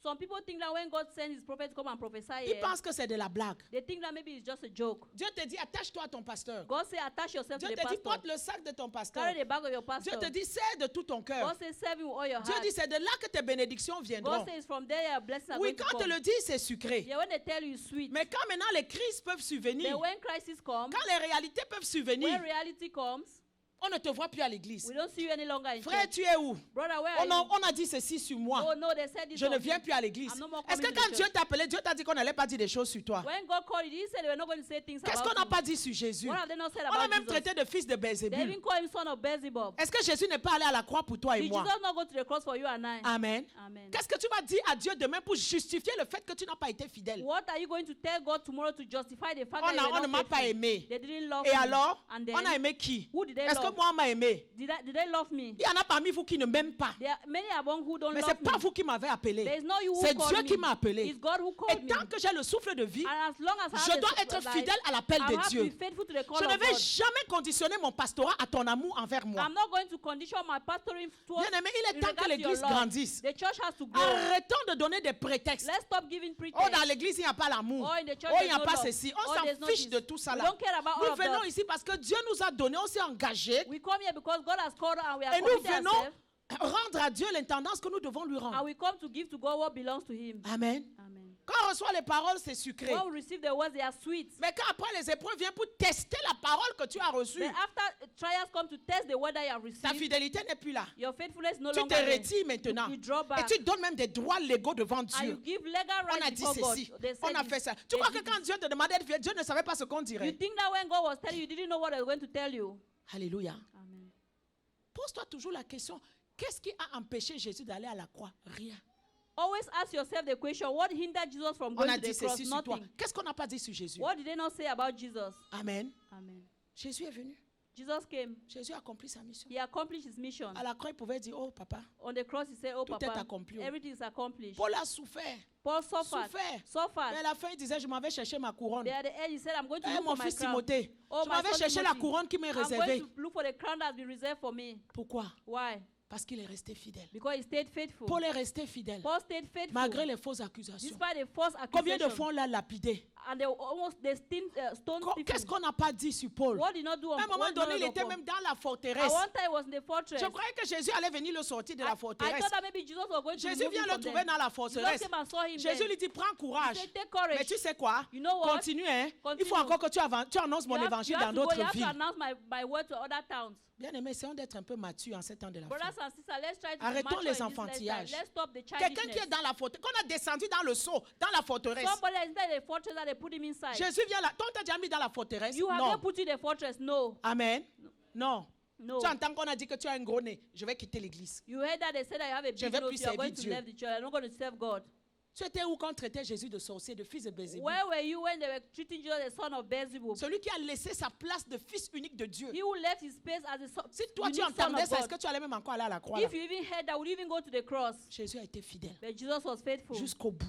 Some people think that when God sends his prophet to come and prophesy ils here, pensent que c'est de la blague. they think that maybe it's just a joke. Dieu te dit, attache-toi à ton pasteur. God say attach yourself Dieu to the te dit, pastor. porte le sac de ton pasteur. Carry the bag of your Dieu pastor. te dit, sers de tout ton cœur. God says serve him with all your Dieu heart. dit, c'est de là que tes bénédictions viendront. God says from there your blessings are Oui, going to quand te come. le dit, c'est sucré. Yeah, when they tell you it's sweet. Mais quand maintenant les crises peuvent survenir, Then when crisis comes, quand les réalités peuvent survenir, when reality comes, on ne te voit plus à l'église. we don't see you any longer in Frère, church. tu es où? Brother, where are you? On a dit ceci sur moi. Oh no, they said this Je ne of viens you. plus à l'église. I'm no more Est-ce que coming to quand the Dieu church. t'a appelé, Dieu t'a dit qu'on n'allait pas dire des choses sur toi? When God called you, he said they were not going to say things Qu'est-ce qu'on about n'a you. pas dit sur Jésus? What have they not said On a about même Jesus? traité de fils de They Belzébul. even call him son of Beelzebub. Est-ce que Jésus n'est pas allé à la croix pour toi et Did moi? Jesus not go to the cross for you and I? Amen. Amen. Qu'est-ce que tu vas dire à Dieu demain pour justifier le fait que tu n'as pas été fidèle? What are you going to tell God tomorrow to justify the fact On that you ne were m'a not pas faithful? aimé. They didn't love Et me. alors, And then, on a aimé qui? who did they Est-ce que love? moi, on m'a aimé? Did they love me? Il y en a parmi vous qui ne m'aiment pas. There are many among who don't Mais ce love n'est pas me. vous qui m'avez appelé. There is no you who C'est called Dieu me. qui m'a appelé. It's God who Et called me. tant que j'ai le souffle de vie, And as long as I je have dois the être life, fidèle à l'appel I de have to Dieu. be faithful to the call Je ne of vais God. jamais conditionner mon pastorat à ton amour envers moi. I'm not going to condition my pastoring towards Bien-aimé, il est in temps regards que to your l'église love. grandisse. The church has to grow. Arrêtons de donner des prétextes. Let's stop giving Oh, pretense. dans l'église, il n'y a pas l'amour. Oh, in the church, Oh, il there's n'y a no pas love. ceci. On Oh, s'en there's no fiche this. de tout ça We là. don't care about all Nous of venons that. ici parce que Dieu nous a donné, on s'est engagé. We come here because God has called us and we are Et nous committed venons ourselves. rendre à Dieu l'intendance que nous devons lui And rendre. we come to give to God what belongs to Him. Amen. Amen. Quand on reçoit les paroles, c'est sucré. When we receive the words, they are sweet. Mais quand après les épreuves viennent pour tester la parole que tu as reçue, But after trials come to test the word that you have ta received, fidélité n'est plus là. your faithfulness is no Tu longer te there. retires maintenant. You draw Et back. tu donnes même des droits légaux devant And you Dieu. give legal On a rights dit before God. ceci, They on said a this. fait ça. Tu They crois que did quand this. Dieu te demandait de faire, Dieu ne savait pas ce qu'on You dirait. think that when God was telling you, you didn't know what they were going to tell you. Alléluia. Amen. Pose-toi toujours la question, qu'est-ce qui a empêché Jésus d'aller à la croix? Rien. Always ask yourself the question, what hindered Jesus from On going a to dit the cross? ceci sur toi. Nothing. Qu'est-ce qu'on n'a pas dit sur Jésus? What did they not say about Jesus? Amen. Amen. Jésus est venu. Jesus came. Jésus a accompli sa mission. He accomplished his mission. À la croix, il pouvait dire, oh papa, On the cross, he said, oh, Tout est Papa, accompli. everything is accomplished. Paul a souffert. Paul suffered. Souffert. Suffered. Mais à la fin, il disait, je m'en vais chercher ma couronne. There at the end, he said, I'm going to Eh, look mon for my fils crown. Timothée, Oh, je my m'en vais son chercher la Timothy. couronne qui m'est I'm going réservée. to look for the crown that has been reserved for me. Pourquoi? Why? Parce qu'il est resté fidèle. Because he stayed faithful. Paul est resté fidèle. Paul stayed faithful. Malgré les fausses accusations. Despite the false Combien de accusation. fois on l'a lapidé? And they stoned Qu'est-ce Stephen. qu'on n'a pas dit sur Paul? What did not do on À un moment what did donné, not il do on était Paul? même dans la At forteresse. one time, he was in the fortress. Je croyais que Jésus allait venir le sortir de I la forteresse. thought that maybe Jesus was going to Jésus remove vient him le from trouver there. dans la Jesus forteresse. came and saw him Jésus there. lui dit, prends He courage. said, take courage. Mais tu sais quoi? You know what? Continue, hein? Il Continue. faut encore que tu annonces mon You have évangile to dans go, d'autres you have to villes. announce my word to other towns. Bien aimé, essayons d'être un peu mature en ces temps de la Brothers fin. and sisters, let's try to Arrêtons mature les in this enfantillages. lifestyle. Let's stop the Quelqu'un qui childishness. est dans la forteresse, qu'on a descendu dans le seau, dans la forteresse. Somebody is inside the fortress that they put him inside. Jésus vient là. Toi, on t'a déjà mis dans la forteresse? You have Non. not put in the fortress. No. Amen. Non. No. Tu entends qu'on a dit que tu as un gros nez. Je vais quitter l'église. You heard that they said that you have a Je big vais nose. plus You are servir going to Dieu. leave the church. You're not going to serve God. Tu étais où quand on traitait Jésus de sorcier, de fils de Bézébul? Where were you when they were treating Jesus the son of Beelzebub? Celui qui a laissé sa place de fils unique de Dieu. He who left his place as a Si toi tu unique son entendais of ça, est-ce God. que tu allais même encore aller à la croix là? If you even heard that, would you even go to the cross? Jésus a été fidèle But Jesus was faithful jusqu'au bout.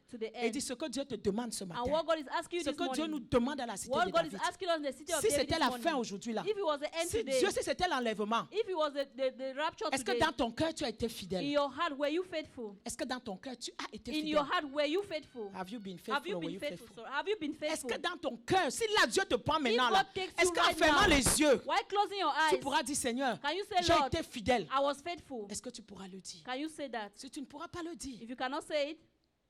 to the Et il end. dit ce que Dieu te demande ce And matin. what God is asking you Ce this que Dieu nous morning, demande à la cité what de God is David. asking us in the city of Si David c'était this la morning, fin aujourd'hui là, if it was the end si today, Dieu, si c'était l'enlèvement, if it was the rapture est-ce que today, dans ton cœur tu as été in fidèle? your heart, were you faithful? Est-ce que dans ton cœur tu as été In fidèle? your heart, were you faithful? Have you been Have faithful you or were been you faithful? faithful? Sir? Have you been Est-ce faithful? que dans ton cœur, si là Dieu te prend If maintenant God là, takes est-ce you qu'en right fermant now, les yeux, Why closing your tu eyes? pourras dire Seigneur, Can you say, j'ai Lord, été fidèle? I was faithful? Est-ce que tu pourras le dire? Can you say that? Si tu ne pourras pas le dire, If you cannot say it,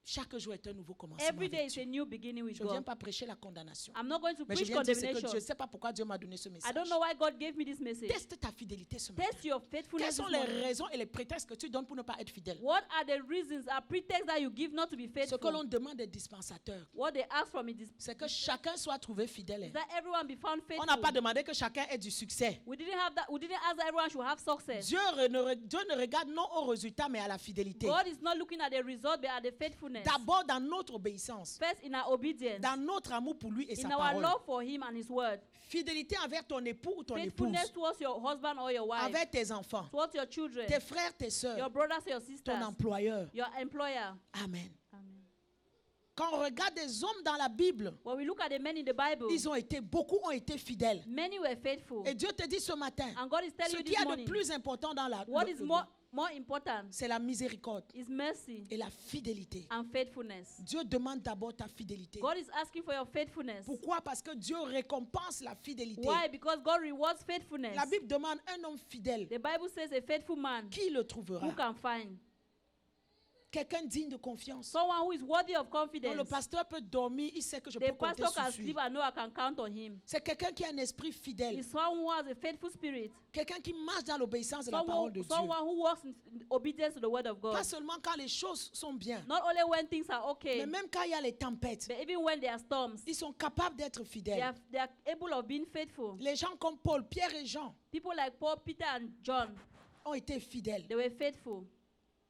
Chaque jour est un nouveau commencement. Every day avec is a Dieu. new beginning with Je ne viens God. pas prêcher la condamnation. I'm not going to Mais je preach viens dire ce que condemnation. je ne sais pas pourquoi Dieu m'a donné ce I message. don't know why God gave me this message. Teste ta fidélité ce matin. Test your Quelles faithfulness sont this les morning. raisons et les prétextes que tu donnes pour ne pas être fidèle? What are the reasons, are pretexts that you give not to be Ce que faithful? l'on demande des dispensateurs, What they ask from it is c'est que chacun soit trouvé fidèle. that everyone be found On faithful. n'a pas demandé que chacun ait du succès. We didn't ask that everyone should have success. Dieu ne regarde non au résultat, mais à la fidélité. God is not looking at the result, but at the faithfulness. D'abord dans notre obéissance, First, in our obedience, dans notre amour pour lui et sa in our parole. love for Him and His word, Fidélité envers ton époux ou ton épouse, faithfulness towards your husband or your wife, envers tes enfants, towards your children, tes frères, tes your sœurs, brothers, your ton sisters, employeur. your employer. Amen. Amen. Quand on regarde des hommes dans la Bible, When we look at the men in the Bible, beaucoup ont été fidèles. many were faithful. Et Dieu te dit ce matin, And God is telling ce you qui this est de morning, plus important dans la what is more important c'est la miséricorde is mercy et la fidélité. and faithfulness. Dieu demande d'abord ta fidélité. God is asking for your faithfulness. Pourquoi? Parce que Dieu récompense la fidélité. Why? Because God rewards faithfulness. La Bible demande un homme fidèle. The Bible says a faithful man Qui le trouvera? who can find Quelqu'un digne de confiance. someone who is worthy of Quand le confidence. pasteur peut dormir, il sait que je The peux compter pastor sur can lui. sleep and know I can count on him. C'est quelqu'un qui a un esprit fidèle. It's someone who has a faithful spirit. Quelqu'un qui marche dans l'obéissance de la parole de Dieu. Someone who walks in obedience to the word of God. Pas seulement quand les choses sont bien, Not only when things are okay, mais même quand il y a les tempêtes, but even when there are storms, ils sont capables d'être they fidèles. are able of being faithful. Les gens comme Paul, Pierre et Jean People like Paul, Peter, and John, ont été fidèles. they were faithful.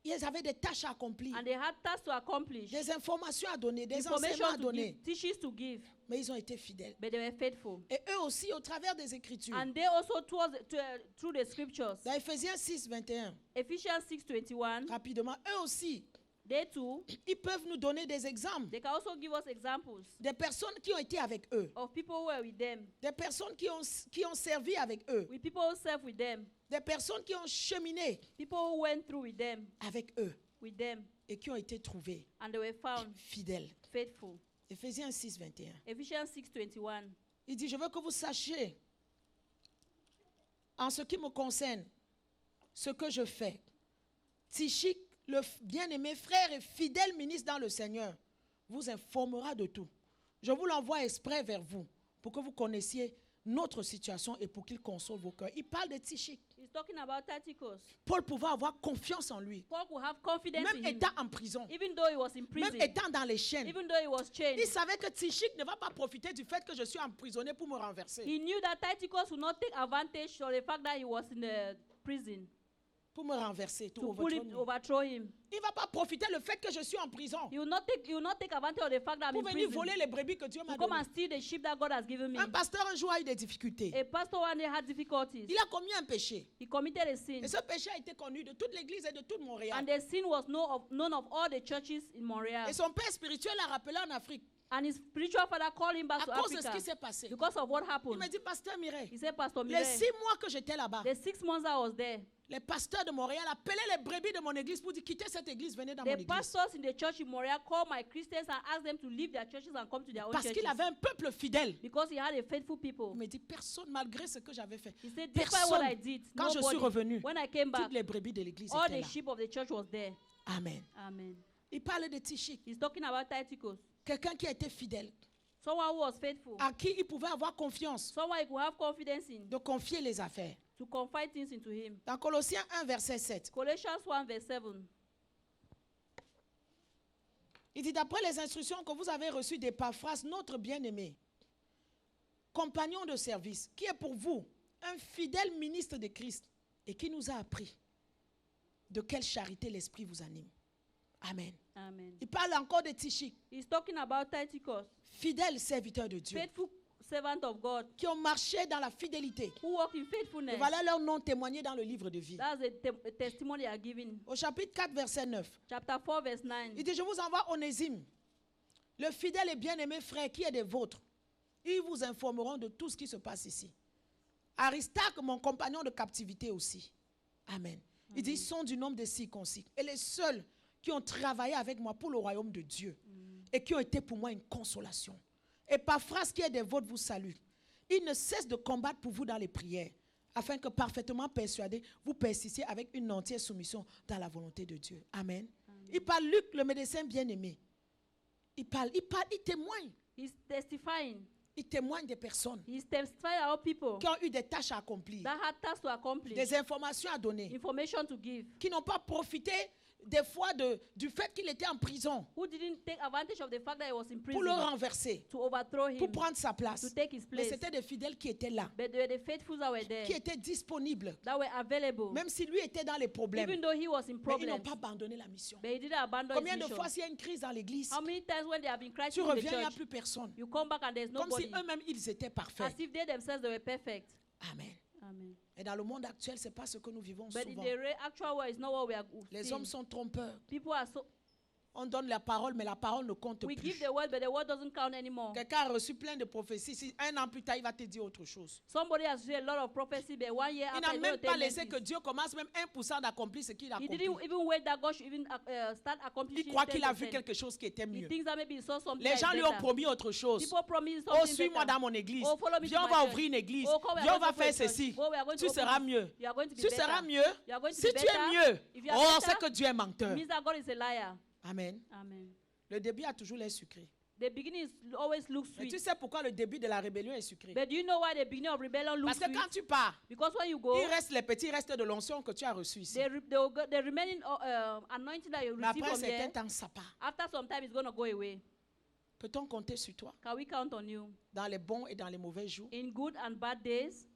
Ils avaient des tâches à accomplir, And they had tasks to accomplish, des informations à donner, des information enseignements à to donner. give, teachings to give, Mais ils ont été fidèles. but they were faithful. Et eux aussi, au travers des Écritures, And they also, through the scriptures, dans Ephésiens 6, 21, Ephesians 6:21, rapidement, eux aussi, they too, ils peuvent nous donner des exemples. they can also give us examples Des personnes qui ont été avec eux, of people who were with them, des personnes qui ont servi avec eux, with people who served with them, des personnes qui ont cheminé people who went through with them, avec eux with them, et qui ont été trouvés and they were found fidèles. faithful. Ephésiens 6, 21. Ephesians 6:21. Il dit, je veux que vous sachiez, en ce qui me concerne, ce que je fais. Tychique, le bien-aimé frère et fidèle ministre dans le Seigneur, vous informera de tout. Je vous l'envoie exprès vers vous, pour que vous connaissiez notre situation et pour qu'il console vos cœurs. Il parle de Tychique. He's talking about Tychicus. Paul pouvait avoir confiance en lui, Paul could have confidence même in him, étant en prison, even though he was in même prison, étant dans les chaînes. even though he was chained. Il savait que Tychique ne va pas profiter du fait que je suis emprisonné pour me renverser, He knew that Tychicus would not take advantage of the fact that he was in the prison pour me renverser, tout to pull him, overthrow me. overthrow him. Il ne va pas profiter le fait que je suis en prison He will not take advantage of the fact that I'm pour in venir prison voler les brebis que Dieu m'a to come données. and steal the sheep that God has given me. Un pasteur un jour a eu des difficultés. A pastor one day had difficulties. Il a commis un péché. He committed a sin, Et ce péché a été connu de toute l'église et de tout Montréal. and the sin was known of all the churches in Montreal. Et son père spirituel l'a rappelé en Afrique And his spiritual father called him back à to cause de ce Africa qui s'est passé. because of what Il happened. m'a dit, pasteur Mireille, He said, Pastor les Mireille, 6 mois que j'étais là-bas, the 6 months I was there, les pasteurs de Montréal appelaient les brebis de mon église pour dire, quittez cette église, venez dans mon the église. pastors in the church in Montreal called my Christians and asked them to leave their churches and come to their own Parce churches qu'il avait un peuple fidèle. because he had a faithful people. Il me dit, personne, malgré ce que j'avais fait, He said, despite what I did, quand je suis nobody, revenu, when I came back, toutes les brebis de l'église all étaient the là. sheep of the church was there. Amen. Amen. Il parle de Tychique, He's talking about Tychicus, quelqu'un qui a été fidèle, someone who was faithful, à qui il pouvait avoir confiance someone he could have confidence in, de confier les affaires. to confide things into him. Dans Colossiens 1, verset 7, Colossians 1 verse 7. il dit, d'après les instructions que vous avez reçues d'Épaphras, notre bien-aimé, compagnon de service, qui est pour vous un fidèle ministre de Christ et qui nous a appris de quelle charité l'Esprit vous anime. Amen. Amen. Il parle encore de Tychique, He's talking about Tychicus, fidèle serviteur de Dieu, faithful servant of God, qui ont marché dans la fidélité. who walk in Et faithfulness. voilà leur nom témoigné dans le livre de vie. That's a testimony they are giving. Au chapitre 4, verset 9, Chapter 4 verse 9. il dit, je vous envoie Onésime, le fidèle et bien-aimé frère qui est des vôtres. Ils vous informeront de tout ce qui se passe ici. Aristarque, mon compagnon de captivité aussi. Amen. Il dit, ils sont du nombre des circoncis. Et les seuls qui ont travaillé avec moi pour le royaume de Dieu et qui ont été pour moi une consolation. Et Épaphras qui est des vôtres vous salue. Il ne cesse de combattre pour vous dans les prières, afin que parfaitement persuadés, vous persistiez avec une entière soumission dans la volonté de Dieu. Amen. Il parle Luc, le médecin bien-aimé, il parle, il témoigne. He's testifying. Il témoigne des personnes He's testifying about people qui ont eu des tâches à accomplir, that had tasks to accomplish, des informations à donner, information to give, qui n'ont pas profité des fois du fait qu'il était en prison who didn't take advantage of the fact that he was in pour le prison renverser, to overthrow him, pour prendre sa to place. take his Mais place. c'était des fidèles qui étaient là, But they were the faithful that were there, qui étaient disponibles, that were available, même si lui était dans les problèmes. even though he was in Mais ils n'ont problems. pas abandonné la mission. But he didn't abandon Combien his de mission. fois s'il y a une crise dans l'église, How many times when they have been crisis tu in the reviens, il n'y a church, plus personne. you come back and there's Comme si nobody, eux-mêmes, ils étaient as parfaits. if they themselves they were perfect. Amen. Amen. Et dans le monde actuel, ce n'est pas ce que nous vivons But in souvent. the actual world, it's not what we are Les seeing. hommes sont trompeurs. People are so. On donne la parole, mais la parole ne compte We give plus. the word, but the word doesn't count anymore. Quelqu'un a reçu plein de prophéties. Si un an plus tard, il va te dire autre chose. Somebody has said a lot of prophecy, but 1 year Il after, n'a he's même going to pas tell them laissé this. que Dieu commence même 1% d'accomplir ce qu'il He accomplit. didn't even wait that God should even start accomplishing. Il croit qu'il a vu 10%. quelque chose qui était He mieux. thinks that maybe he saw something Les that is gens lui ont better. promis autre chose. People promise Oh, something suis-moi better. dans mon église. Oh, follow me Viens, to on my va church. ouvrir une église. Oh, come, we are Viens, on going va to faire open a church. ceci. Oh, we are going to Tu open seras this. mieux. You are going to be Tu seras better. mieux. You are going to Si be tu es better. mieux, If you are oh, better, c'est que Dieu est it menteur. means that God is a liar. Amen. Amen. Le début a toujours l'air sucré. The beginning always looks Mais sweet. tu sais pourquoi le début de la rébellion est sucré? But do you know why the beginning of rebellion looks Parce que sweet? quand tu pars, Because when you go, il reste les petits restes de l'onction que tu as reçu ici. the remaining anointing that you Mais receive après un from certain there, temps, ça part. after some time, it's going to go away. Peut-on compter sur toi Can we count on you? dans les bons et dans les mauvais jours? In good and bad days,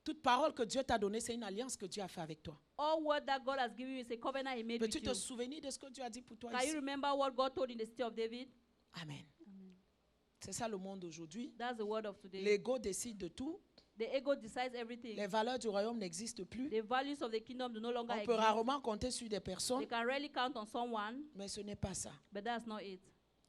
Toute parole que Dieu t'a donnée, c'est une alliance que Dieu a fait avec toi. all word that God has given you is a covenant He made Peux-tu with te you. souvenir de ce que Dieu a dit pour toi Can you ici? remember what God told in the city of David? Amen. C'est ça le monde aujourd'hui. That's the word of today. L'ego décide de tout. The ego decides everything. Les valeurs du royaume n'existent plus. The values of the kingdom do no longer On peut exist. rarement compter sur des personnes, They can rarely count on someone, mais ce n'est pas ça. but that's not it.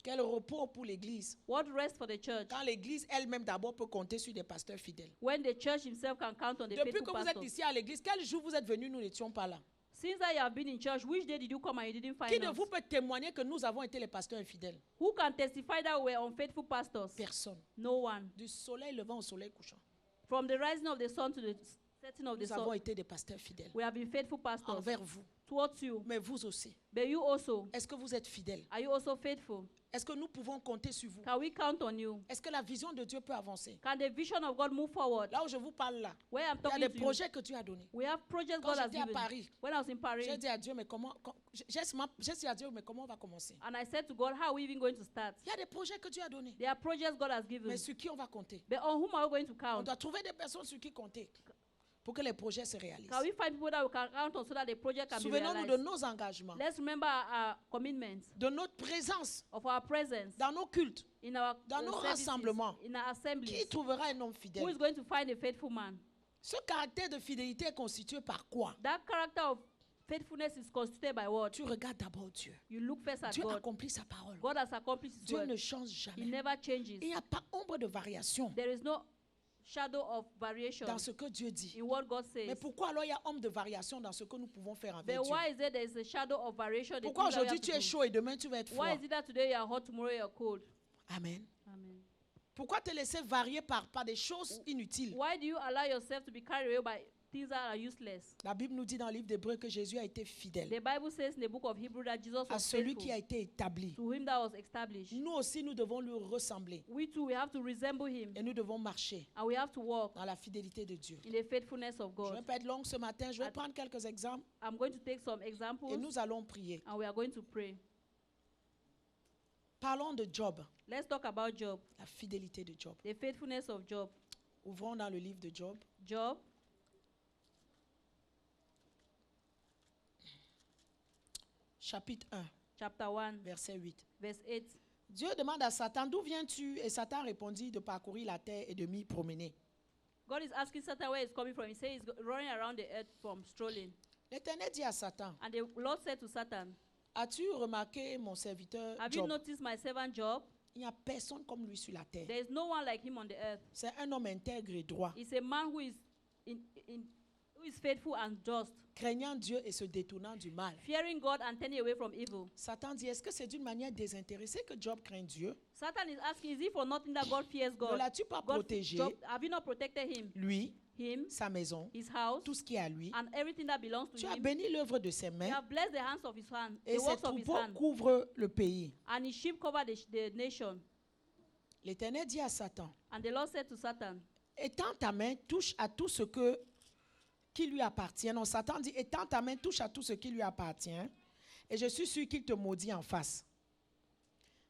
Quel repos pour l'Église. What rest for the church? Quand l'Église elle-même d'abord peut compter sur des pasteurs fidèles. When the church himself can count on the Depuis faithful que vous êtes pastors. ici à l'Église, quel jour vous êtes venus, nous n'étions pas là. Since that you have been in church, which day did you come and you didn't Qui find de us? vous peut témoigner que nous avons été les pasteurs infidèles? Who can testify that we were unfaithful pastors? Personne. No one. Du soleil levant au soleil couchant. From the rising of the sun to the setting of the Nous avons sun, été des pasteurs fidèles we have been faithful pastors envers vous, towards you. mais vous aussi. But you also, Est-ce que vous êtes fidèles? are you also faithful? Est-ce que nous pouvons compter sur vous? Can we count on you? Est-ce que la vision de Dieu peut avancer? Can the vision of God move forward? Là où je vous parle là, Where I'm il y a talking des to you, projets que Dieu a donnés. we have projects Quand God has j'étais à given. Paris, When I was in Paris, j'ai dit à Dieu, mais comment, j'ai dit à Dieu, mais comment on va commencer? and I said to God, how are we even going to start? Il y a des projets que Dieu a donnés. There are projects God has given. Mais sur qui on va compter? But on whom are we going to On count? doit trouver des personnes sur qui compter pour que les projets se réalisent. Can we find people that we can count on so that the project can be Souvenons-nous de realized? nos engagements, Let's remember our commitments, de notre présence of our presence dans nos cultes. in our Dans nos services, rassemblements. in our assemblies. Qui trouvera un homme Who fidèle? is going to find a faithful man? Ce caractère de fidélité est constitué par quoi? That character of faithfulness is constituted by what? Tu regardes d'abord Dieu. You look first at Dieu God. accomplit sa parole. God has accomplished His Dieu word. ne change He jamais. never changes. Il n'y a pas ombre de variation There is no shadow of variation dans ce que Dieu dit. in what God says. Mais pourquoi alors il y a ombre de variation dans ce que nous pouvons faire avec But Dieu? why is there is a shadow of variation? in the Pourquoi things that we aujourd'hui have tu to es do? chaud et demain tu vas être froid? Why is it that today you are hot, tomorrow you are cold? Amen. Amen. Pourquoi te laisser varier par des choses inutiles? Why do you allow yourself to be carried away by things that are useless? La Bible nous dit dans le livre d'Hébreux que Jésus a été fidèle The Bible says in the book of Hebrews that Jesus à was celui faithful qui a été établi. to him that was established. Nous aussi, nous devons lui ressembler We too, we have to resemble him et nous devons marcher and we have to walk dans la fidélité de Dieu. in the faithfulness of Je ne vais God. pas être longue ce matin, je vais prendre quelques exemples I'm going to take some et examples nous allons prier. and we are going to pray. Parlons de Job, Let's talk about Job, la fidélité de Job. the faithfulness of Job. Ouvrons dans le livre de Job, Job, chapitre 1, chapter 1, verset 8. verse 8. Dieu demande à Satan, d'où viens-tu? Et Satan répondit, de parcourir la terre et de m'y promener. God is asking Satan where he's coming from. He says he's running around the earth from strolling. L'Éternel dit à Satan, And the Lord said to Satan, as-tu remarqué mon serviteur have you Job? noticed my servant Job? Il n'y a personne comme lui sur la terre. There is no one like him on the earth. C'est un homme intègre et droit, He's a man who is who is faithful and just, craignant Dieu et se détournant du mal. fearing God and turning away from evil. Satan dit, est-ce que c'est d'une manière désintéressée que Job craint Dieu? Satan is asking, is it for nothing that God fears Ne God? l'as-tu pas God protégé, Job, have you not protected him? lui, him, sa maison, his house, tout ce qui est à lui. and everything that belongs to Tu as him. béni l'œuvre de ses You mains have blessed the hands of his hand, et the ses works of his troupeaux hand, couvrent le pays. and his sheep cover the nation. L'Éternel dit à Satan, And the Lord said to Satan, étends ta main, touche à tout ce qui lui appartient. Non, Satan dit, étends ta main, touche à tout ce qui lui appartient. Et je suis sûr qu'il te maudit en face.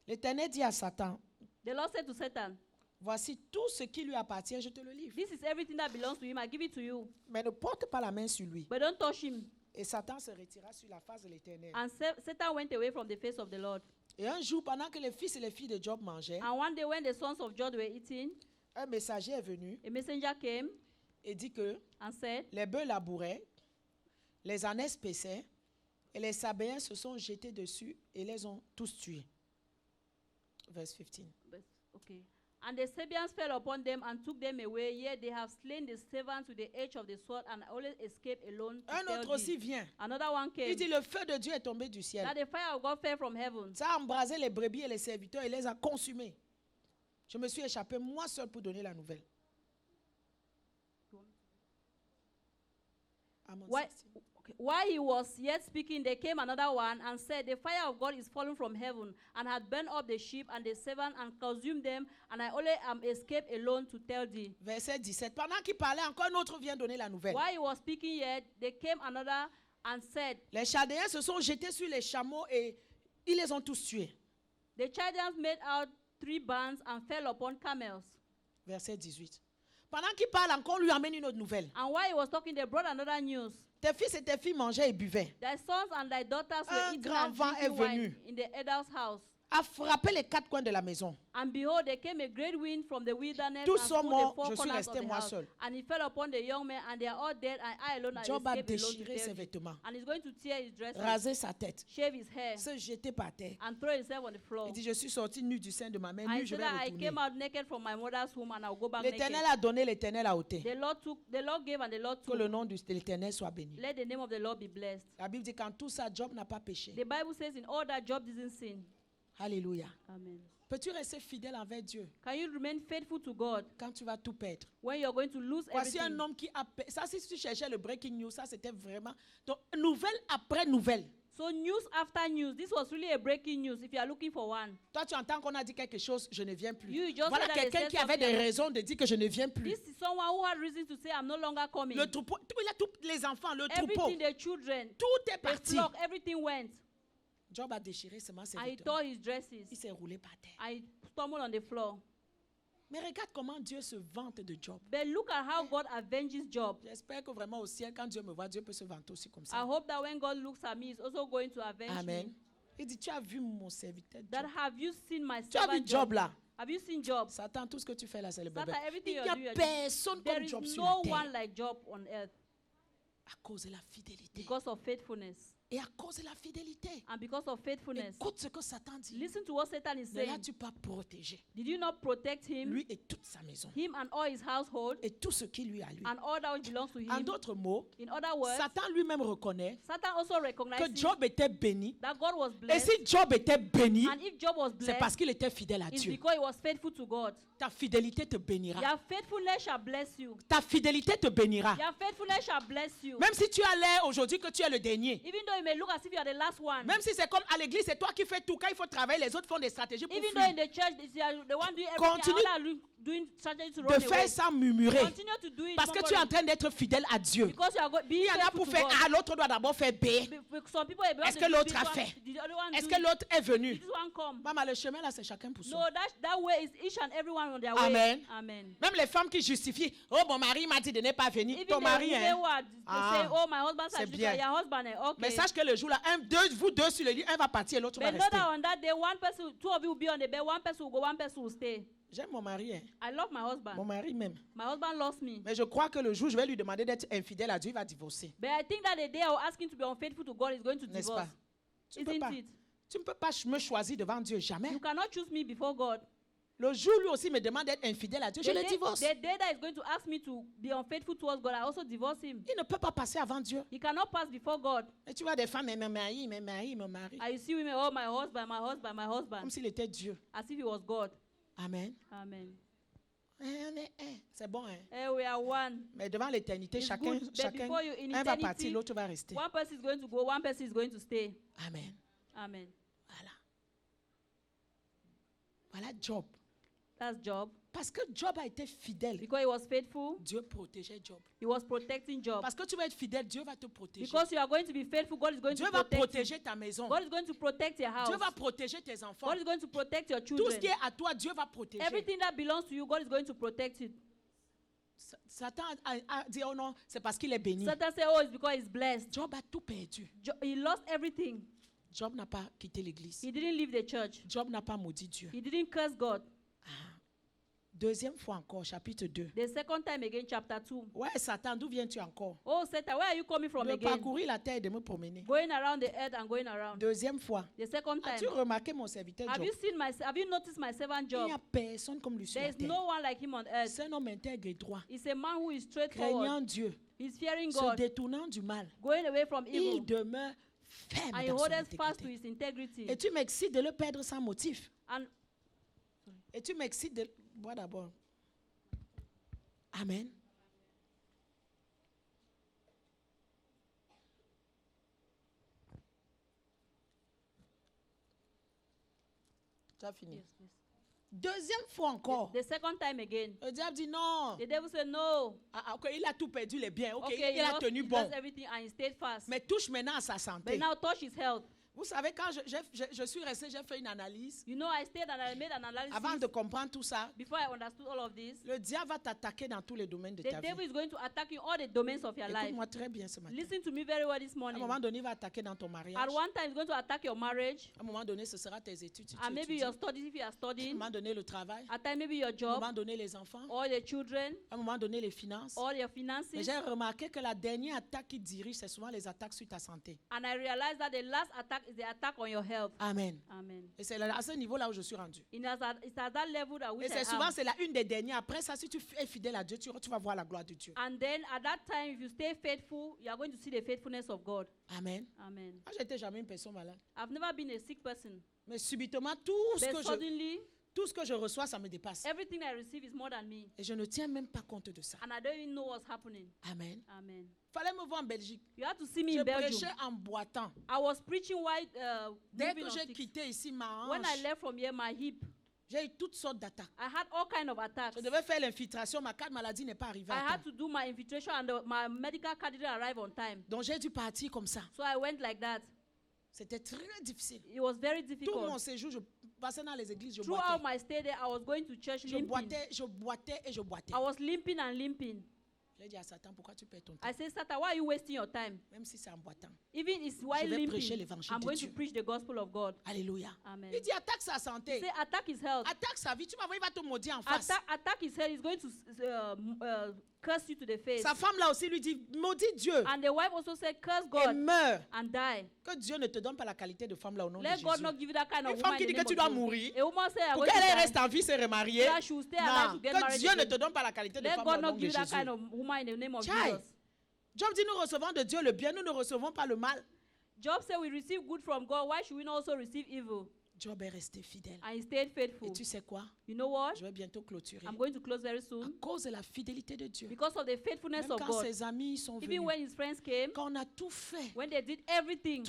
L'Éternel dit à Satan, the Lord said to Satan, voici tout ce qui lui appartient, je te le livre. this is everything that belongs to him, I give it to you. Mais ne porte pas la main sur lui. But don't touch him. Et Satan se retira sur la face de l'Éternel. And Satan went away from the face of the Lord. Et un jour, pendant que les fils et les filles de Job mangeaient, And one day when the sons of Job were eating, un messager est venu a messenger came et dit que and said, les bœufs labouraient, les ânes paissaient, et les Sabéens se sont jetés dessus et les ont tous tués. Verse 15. okay. And the Sabians fell upon them and took them away, yet they have slain the servants with the edge of the sword and only escaped alone. To Un tell autre aussi thee. vient. Another one came. Il dit, le feu de Dieu est tombé du ciel. That the fire of God fell from heaven. Ça a embrasé les brebis et les serviteurs et les a consumés. Je me suis échappé moi seul pour donner la nouvelle. While he was yet speaking, there came another one and said, the fire of God is fallen from heaven and had burned up the sheep and the servant and consumed them, and I only am escaped alone to tell thee. Verset 17. Pendant qu'il parlait, encore un autre vient donner la nouvelle. While he was speaking yet, there came another and said, Les Chaldéens se sont jetés sur les chameaux et ils les ont tous tués. the Chaldeans made out 3 bands and fell upon camels. Verset 18. Pendant qu'il parle encore, on lui amène une autre nouvelle. And while he was talking, they brought another news. Tes fils et tes filles mangeaient et buvaient. Thy sons and thy daughters were Un eating grand and vent est drinking wine venu. in the elder's house. A frappé les 4 coins de la maison. And behold, there came a great wind from the wilderness Tous and sont smote morts, the 4 je suis corners resté of the moi house. seul. And he fell upon the young men, and they are all dead, and I alone I Job a escaped alone to déchiré ses tell thee. vêtements, And he's going to tear his dresses, rasé sa tête, shave his hair, se jeter par terre. and throw himself on the floor. Il dit, je suis sorti nu du sein de ma mère, And nu he je said vais that I retourner. came out naked from my mother's womb, and I'll go back naked. L'Éternel a donné, l'Éternel a ôté. The Lord gave, and the Lord Que took. le nom de l'Éternel soit béni. Let the name of the Lord be blessed. La Bible dit qu'en tout ça, Job n'a pas péché. The Bible says in all that Job didn't sin. Alléluia. Amen. Peux-tu rester fidèle envers Dieu Can you remain faithful to God quand tu vas tout perdre? when you're going to lose Voici everything? un homme qui a... Ça, si tu cherchais le breaking news, ça c'était vraiment... Donc, nouvelle après nouvelle. So news after news. This was really a breaking news if you are looking for one. Toi, tu entends qu'on a dit quelque chose, je ne viens plus. You just Voilà heard that they quelqu'un said qui avait something. des raisons de dire que je ne viens plus. This is someone who had reason to say, I'm no longer coming. Le troupeau, il a tous les enfants, le troupeau, Everything, the children, tout est the parti. flock, everything went. Job a déchiré seulement ses And he vêtements. tore his dresses. Il s'est roulé par terre. And he stumbled on the floor. Mais regarde comment Dieu se vante de Job. But look at how God avenges Job. J'espère que vraiment au ciel, quand Dieu me voit, Dieu peut se vanter aussi comme I ça. hope that when God looks at me, he's also going to avenge Amen. me. Il dit, tu as vu mon serviteur That Job. have you seen my Tu as vu servant Job là? Have you seen Job? Satan, tout ce que tu fais là, c'est le bébé. Satan, everything Il n'y you're a doing, personne there comme is Job sur no la terre. one like Job on earth À cause de la fidélité. because of faithfulness. Et à cause de la fidélité. And because of faithfulness. Écoute ce que Satan dit. Listen to what Satan is Ne saying. l'as-tu pas protégé? Did you not protect him, Lui et toute sa maison. him and all his household, Et tout ce qui lui a lui. and all that which belongs to En him? d'autres mots, In other words, Satan lui-même reconnaît Satan also que recognizes Job était béni. that God was Et blessed. si Job était béni, And if Job was c'est blessed, parce qu'il était fidèle à it's Dieu. because he was faithful to God. Ta fidélité te bénira. Your faithfulness shall bless you. Ta fidélité te bénira. Your faithfulness shall bless you. Même si tu as l'air aujourd'hui que tu es le dernier. Even though it may look as if you are the last one. Même si c'est comme à l'église, c'est toi qui fais tout. Quand il faut travailler, les autres font des stratégies pour Even though in fuir. the church, you are the one doing everything, Continue and others are doing strategy to De run faire away. sans murmurer. Continue to do it. Parce que tu es en train d'être fidèle à Dieu. Because you are being Il y en a faithful pour to faire God. A, l'autre doit d'abord faire B. Some people are Est-ce que l'autre a fait? Did the other one Est-ce do que it? l'autre est Did venu? this one come? Maman, le chemin là, c'est chacun pour No, soi. that way is each and everyone on their Amen. way. Amen. Même les femmes qui justifient, oh mon mari m'a dit de ne pas venir. Even Ton the mari, women hein. who are Ah, say, oh, my husband c'est said, bien. your husband, okay. Mais sache que le jour là, vous deux sur le lit, un va partir et l'autre va But know rester. that on that day, one person, 2 of you will be on the bed, one person will go, one person will stay. J'aime mon mari, hein. I love my husband. Mon mari même. My husband loves me. Mais je crois que le jour où je vais lui demander d'être infidèle à Dieu, il va divorcer. But I think that the day I will ask him to be unfaithful to God is going to N'est-ce divorce. pas? Tu ne peux Isn't pas. it? Tu ne peux pas me choisir devant Dieu, jamais. You cannot choose me before God. Le jour où lui aussi me demande d'être infidèle à Dieu, je le divorce. The day that is going to ask me to be unfaithful towards God, I also divorce him. Il ne peut pas passer avant Dieu. He cannot pass before God. Et tu vois des femmes, mon mari, mon mari, mon mari. I see women, oh, my husband, my husband, my husband. Comme s'il était Dieu. As if he was God. Amen. Amen. C'est bon, hein? We are one. Mais devant l'éternité, It's chacun, good, but chacun before you, in un va partir, eternity, l'autre va rester. one person is going to go, one person is going to stay. Amen. Amen. Voilà. Voilà Job. That's Job. Parce que Job a été fidèle, Because he was faithful, Dieu protégeait Job. he was protecting Job. Parce que tu vas être fidèle, Dieu va te protéger. Because you are going to be faithful, God is going Dieu to va protect you. protéger ta maison. God is going to protect your house. Dieu va protéger tes enfants. God is going to protect your Tout ce children. qui est à toi, Dieu va protéger. Everything that belongs to you, God is going to protect it. Satan a dit, oh non, c'est parce qu'il est béni. Satan said, oh, it's because he's blessed. Job a tout perdu. He lost everything. Job n'a pas quitté l'église. He didn't leave the church. Job n'a pas maudit Dieu. He didn't curse God. Deuxième fois encore, chapitre 2. The second time again, chapter 2. Ouais, Satan, d'où viens-tu encore? Oh, Satan, where are you coming from De again? parcourir la terre et de me promener. Going around the earth and going around. Deuxième fois. The second time. As-tu remarqué mon serviteur Have Job? you noticed my servant Il n'y Job? a personne comme lui sur There la is terre. no one like him on earth. C'est un homme intègre et droit, He's a man who is straightforward. craignant Dieu, He's fearing se God, détournant du mal. going away from Il evil. demeure ferme And he dans son holds fast to intégrité. his integrity. Et tu m'excites de le perdre sans motif. And Et tu m'excites de... Bois d'abord. Amen. Tu as fini. yes, yes. Deuxième fois encore. The second time again, Le diable dit non. the devil said no. Ok, il a tout perdu les biens. Ok, Okay, il a tenu he bon. lost everything and he stayed fast. Mais touche maintenant à sa But santé. now touch his health. Vous savez, quand je suis resté, j'ai fait une analyse. You know, I stayed and I made an analysis. Avant de comprendre tout ça, Before I understood all of this, le diable va t'attaquer dans tous les domaines de the ta devil vie. is going to attack you in all the domains of your life. Écoute-moi très bien ce matin. Listen to me very well this À un morning. moment donné, il va attaquer dans ton mariage. At one time, he's going to attack your marriage, À un moment donné, ce sera tes études. Si tu and maybe étudies. your studies if you are À un studying. moment donné, le travail. At time, maybe your À un job, moment donné, les enfants. or the children, À un moment donné, les finances. or your Mais finances. j'ai remarqué que la dernière attaque qui dirige, c'est souvent les attaques sur ta santé. And I realized that the last attack is the attack on your health. Amen. Amen. Et c'est à ce niveau-là où je suis rendu. It's at that level that Et which c'est I souvent, am. c'est la une des dernières. Après ça, si tu es fidèle à Dieu, tu vas voir la gloire de Dieu. And then at that time, if you stay faithful, you are going to see the faithfulness of God. Amen. Amen. Moi, je n'étais jamais une personne malade. I've never been a sick person. Mais subitement, tout ce But que suddenly, tout ce que je reçois, ça me dépasse. everything I receive is more than me. Et je ne tiens même pas compte de ça. And I don't even know what's happening. Amen. Amen. Fallait me voir en Belgique. You have to see me Je in Belgium. prêchais en boitant. I was preaching while Dès moving que on j'ai sticks. quitté ici ma When I hanche, left from here, my hip, j'ai eu toutes sortes d'attaques. I had all kind of attacks. Je devais faire l'infiltration, ma carte maladie n'est pas arrivée I à had temps. to do my infiltration and my medical card didn't arrive on time. Donc j'ai dû partir comme ça. So I went like that. C'était très difficile. It was very Tout mon difficult. séjour, je passais dans les églises, je Throughout boitais. my stay there, I was going to church Je limping. boitais, je boitais et je boitais. I was limping and limping. J'ai dit à Satan, pourquoi tu perds ton temps? I said, Satan, why are you wasting your time? Même si c'est en boitant. Even it's while vais prêcher limping, l'évangile I'm de going Dieu. to preach the gospel of God. Alléluia. Amen. Il dit attaque sa He santé. said, attack his health. Attaque sa vie. Tu vas voir, il va te maudire en face. Attack his health. He's going to curse you to the face. Sa femme là aussi lui dit, maudit Dieu And the wife also said, curse et God meurs. and die. Que Dieu ne te donne pas la qualité de femme là au nom de Let Jésus. God not give you that kind of Une femme woman qui in dit the que name tu of dois Jesus. mourir A woman say, I'm pour going qu'elle to reste die. en vie, se remarier. That she will stay alive Non, to get que married Dieu ne again. te donne pas la qualité de Let femme God là au nom not de give you that Jésus. kind of woman in the name of Chai. Jesus. Job dit, nous recevons de Dieu le bien, nous ne recevons pas le mal. Job said we receive good from God. Why should we not also receive evil? Job est resté fidèle. And he stayed faithful. Et tu sais quoi? You know what? Je vais bientôt clôturer. I'm going to close very À soon. cause de la fidélité de Dieu. Because of the faithfulness Même of quand God. ses amis sont Even venus, when his friends came, quand on a tout fait, when they did everything,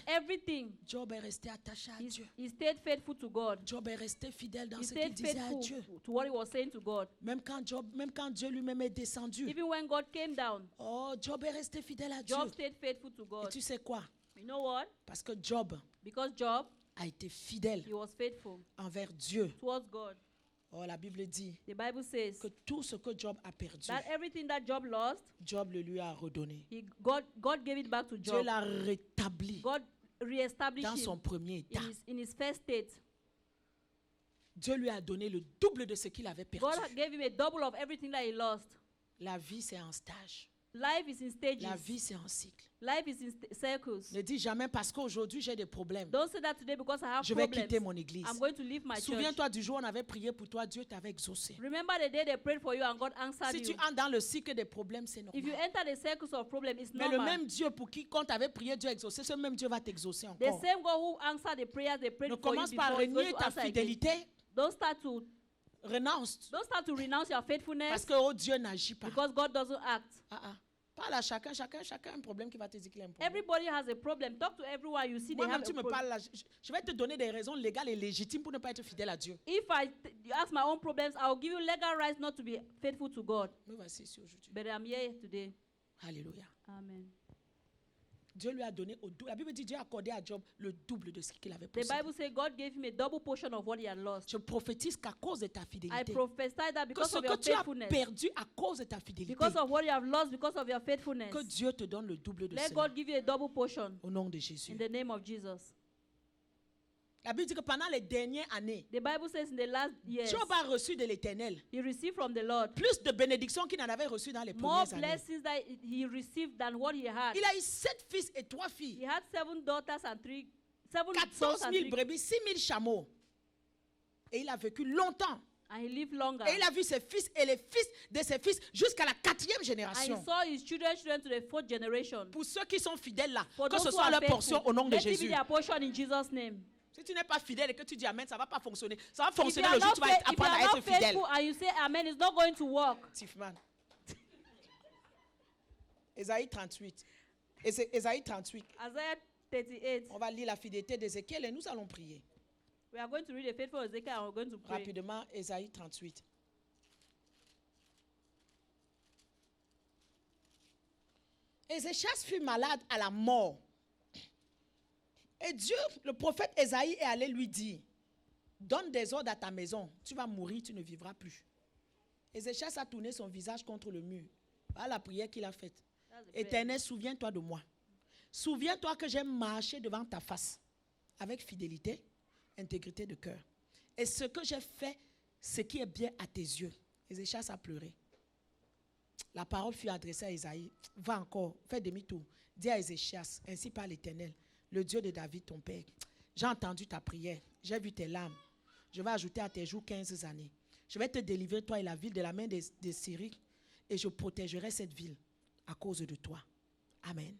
everything, Job est resté attaché à Dieu. he stayed faithful to God. Job est resté fidèle dans He ce qu'il stayed disait à faithful Dieu. to what he was saying to God. Même quand Dieu lui-même est descendu. Even when God came down, Oh, Job est resté fidèle à Dieu. Job stayed faithful to Et God. tu sais quoi? You know what? Parce que Job Because Job, a été fidèle he was faithful envers Dieu. towards God. Oh, la Bible dit The Bible says que tout ce que Job a perdu, that everything that Job lost, Job le lui a redonné. God gave it back to Dieu Job. l'a rétabli God reestablished dans son him premier état. in his first state. Dieu lui a donné le double de ce qu'il avait perdu. God gave him a double of everything that he lost. La vie, c'est un stage. Life is in stages. La vie, c'est un cycle. Life is in circles. Ne dis jamais parce qu'aujourd'hui j'ai des problèmes. Don't say that today because I have Je vais problems. quitter mon église. I'm going to leave my church. Souviens-toi du jour où on avait prié pour toi, Dieu t'avait exaucé. Remember the day they prayed for you and God answered Si tu you. entres dans le cycle des problèmes, c'est If you normal. enter the circles of problems, it's Mais le normal. même Dieu pour qui, quand tu avais prié, Dieu a exaucé, ce même Dieu va t'exaucer The encore. same God who answered the prayers they prayed Ne for you commence pas à before is going renier to ta answer again. fidélité. Don't start to renonce. Don't start to renounce your faithfulness Parce que Dieu n'agit pas. because God doesn't act. Parle à chacun a un problème qui va te dire qu'il a un problème. Everybody has a problem. Talk to everyone you see they Moi-même, have tu a me problem. parles là, je vais te donner des raisons légales et légitimes pour ne pas être fidèle à Dieu. If you ask my own problems, I will give you legal rights not to be faithful to God. Me voici ici aujourd'hui. But I'm here today. Alléluia. Amen. Dieu lui a donné au double. La Bible dit Dieu a accordé à Job le double de ce qu'il avait The possédé. Bible says God gave him a double portion of what he had lost. Je prophétise qu'à cause de ta I fidélité, prophesy that que because ce of que your tu as faithfulness, perdu à cause de ta fidélité, because of what you have lost, because of your faithfulness, que Dieu te donne le double de let cela. God give you a double portion Au nom de Jésus. in the name of Jesus. La Bible dit que pendant les dernières années, The Bible says in the last years, Job a reçu de l'Éternel he received from the Lord plus de bénédictions qu'il n'en avait reçues dans les more premières années. blessings that he received than what he had. Il a eu 7 fils et 3 He filles, had 7 daughters and 7 sons 14 and 000 3, brebis, 6 000 chameaux. Et il a vécu longtemps. and he lived longer. Et il a vu ses fils et les fils de ses fils jusqu'à la 4e And he génération. saw his children to the 4th generation. Pour ceux qui sont fidèles là, For que those ce who soit are leur faithful, portion au nom de let it be Jésus. their portion in Jesus' name. Si tu n'es pas fidèle et que tu dis Amen, ça ne va pas fonctionner. Ça va If you fonctionner are le jour où not tu vas if you apprendre are à être not fidèle. faithful and you say Amen, it's not going to work. Tifman. Ésaïe 38. Ésaïe 38. Isaiah 38. On va lire la fidélité d'Ézéchiel et nous allons prier. We are going to read the faithful Ezekiel and we're going to pray. Rapidement, Ésaïe 38. Ézéchias fut malade à la mort. Et Dieu, le prophète Ésaïe, est allé lui dire, donne des ordres à ta maison, tu vas mourir, tu ne vivras plus. Ézéchias a tourné son visage contre le mur. Voilà la prière qu'il a faite. That's the prayer. Éternel, souviens-toi de moi. Souviens-toi que j'ai marché devant ta face avec fidélité, intégrité de cœur. Et ce que j'ai fait, ce qui est bien à tes yeux. Ézéchias a pleuré. La parole fut adressée à Ésaïe. Va encore, fais demi-tour. Dis à Ézéchias, ainsi parle l'Éternel, le Dieu de David, ton père. J'ai entendu ta prière, j'ai vu tes larmes. Je vais ajouter à tes jours 15 années. Je vais te délivrer, toi et la ville, de la main des Syriens, et je protégerai cette ville à cause de toi. Amen.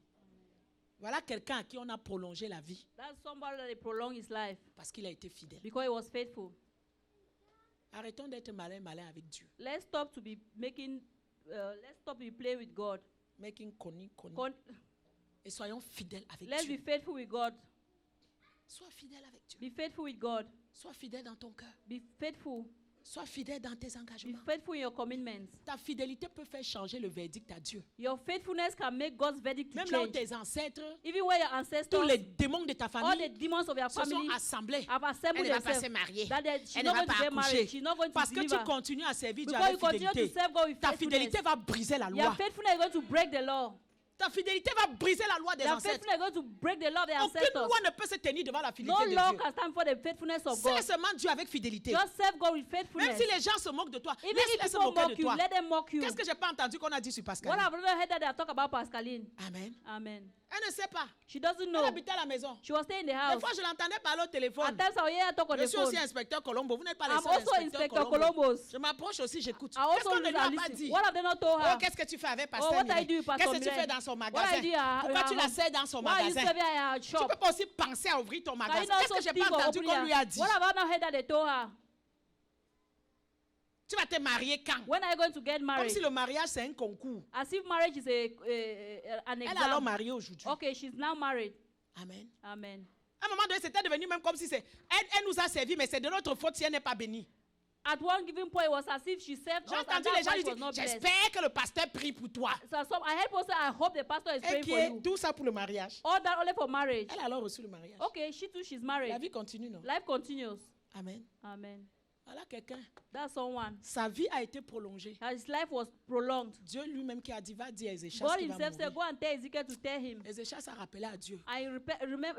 Voilà quelqu'un à qui on a prolongé la vie That's somebody that prolonged his life parce qu'il a été fidèle. because he was faithful. Arrêtons d'être malin avec Dieu. Let's stop to be making, let's stop to be playing with God. Making coni. Et soyons fidèles avec Let's Dieu. be faithful with God. Sois fidèle avec Dieu. Be faithful with God. Sois fidèle dans ton cœur. Be faithful. Sois fidèle dans tes Be engagements. faithful in your commitments. Ta fidélité peut faire changer le verdict à Dieu. Your faithfulness can make God's verdict to Même là où change. tes ancêtres, Even when your tous ancestors, les démons de ta all the famille demons of your se sont family assemblés. have Elle assembled ne va pas se themselves, marier. that she's Elle ne not va going to pas get married. accoucher. She's not going to Parce que tu deliver. continues à servir Dieu Because you avec continue to fidélité. serve God with Ta faithfulness. fidélité va briser la Your loi. faithfulness is going to break the law. Ta fidélité va briser la loi des Your ancêtres. faithfulness is going to break the law of the Aucune ancestors. loi ne peut se tenir devant la No fidélité de law Dieu. can stand for the faithfulness of God. Sers seulement Dieu avec fidélité. Just serve God with Même faithfulness. si les gens se moquent de toi, Even if laisse-les se people moquer de mock you, toi. let them mock you. Qu'est-ce que j'ai pas entendu qu'on a dit sur Pascal? What I've not heard that they talk about Pascaline. Amen. Amen. Elle ne sait pas. She doesn't Elle know. habitait à la maison. She was staying in the Des house. fois, je l'entendais parler au At téléphone. times I will hear her talk on Je the suis phone. aussi inspecteur Colombo. Vous n'êtes pas les I'm seuls also inspecteurs Inspector Colombo. Columbus. Je m'approche aussi, j'écoute. I Qu'est-ce also qu'on ne lui a listen. pas dit? What have they not told Oh, her? qu'est-ce que tu fais avec Oh, Pasteur what Mireille? I do, Pastor Qu'est-ce que tu Mireille? fais dans son What I magasin? do at Pourquoi her tu la home? sers dans son Why are you magasin? serving her at Tu shop? peux pas aussi penser à ouvrir ton Can magasin. you not Qu'est-ce also que j'ai think pas of entendu opening qu'on her? lui a dit? What have I not heard that they told her? Tu vas te marier quand? When are you going to get Comme married? si le mariage c'est un concours. As if marriage is an Elle est alors exam. mariée aujourd'hui. Okay, she's now married. Amen. Amen. À un moment donné, c'était devenu même comme si c'est elle nous a servi, mais c'est de notre faute si elle n'est pas bénie. At one given point, it was as if she served J'ai us and entendu that les gens wife lui was not dire, blessed. j'espère que le pasteur prie pour toi. So I heard people say, I hope the pastor is Et praying qui for est you. tout ça pour le mariage. All that only for marriage. Elle a alors reçu le mariage. Okay, she too, she's La married. vie continue, non? Life continues. Amen. Amen. Voilà quelqu'un. That's someone. Sa vie a été prolongée. His life was prolonged. Dieu lui-même qui a dit, va dire à Ézéchias God qu'il va himself said, mourir. go and tell Ezekiel to tell him. Ézéchias a rappelé à Dieu. I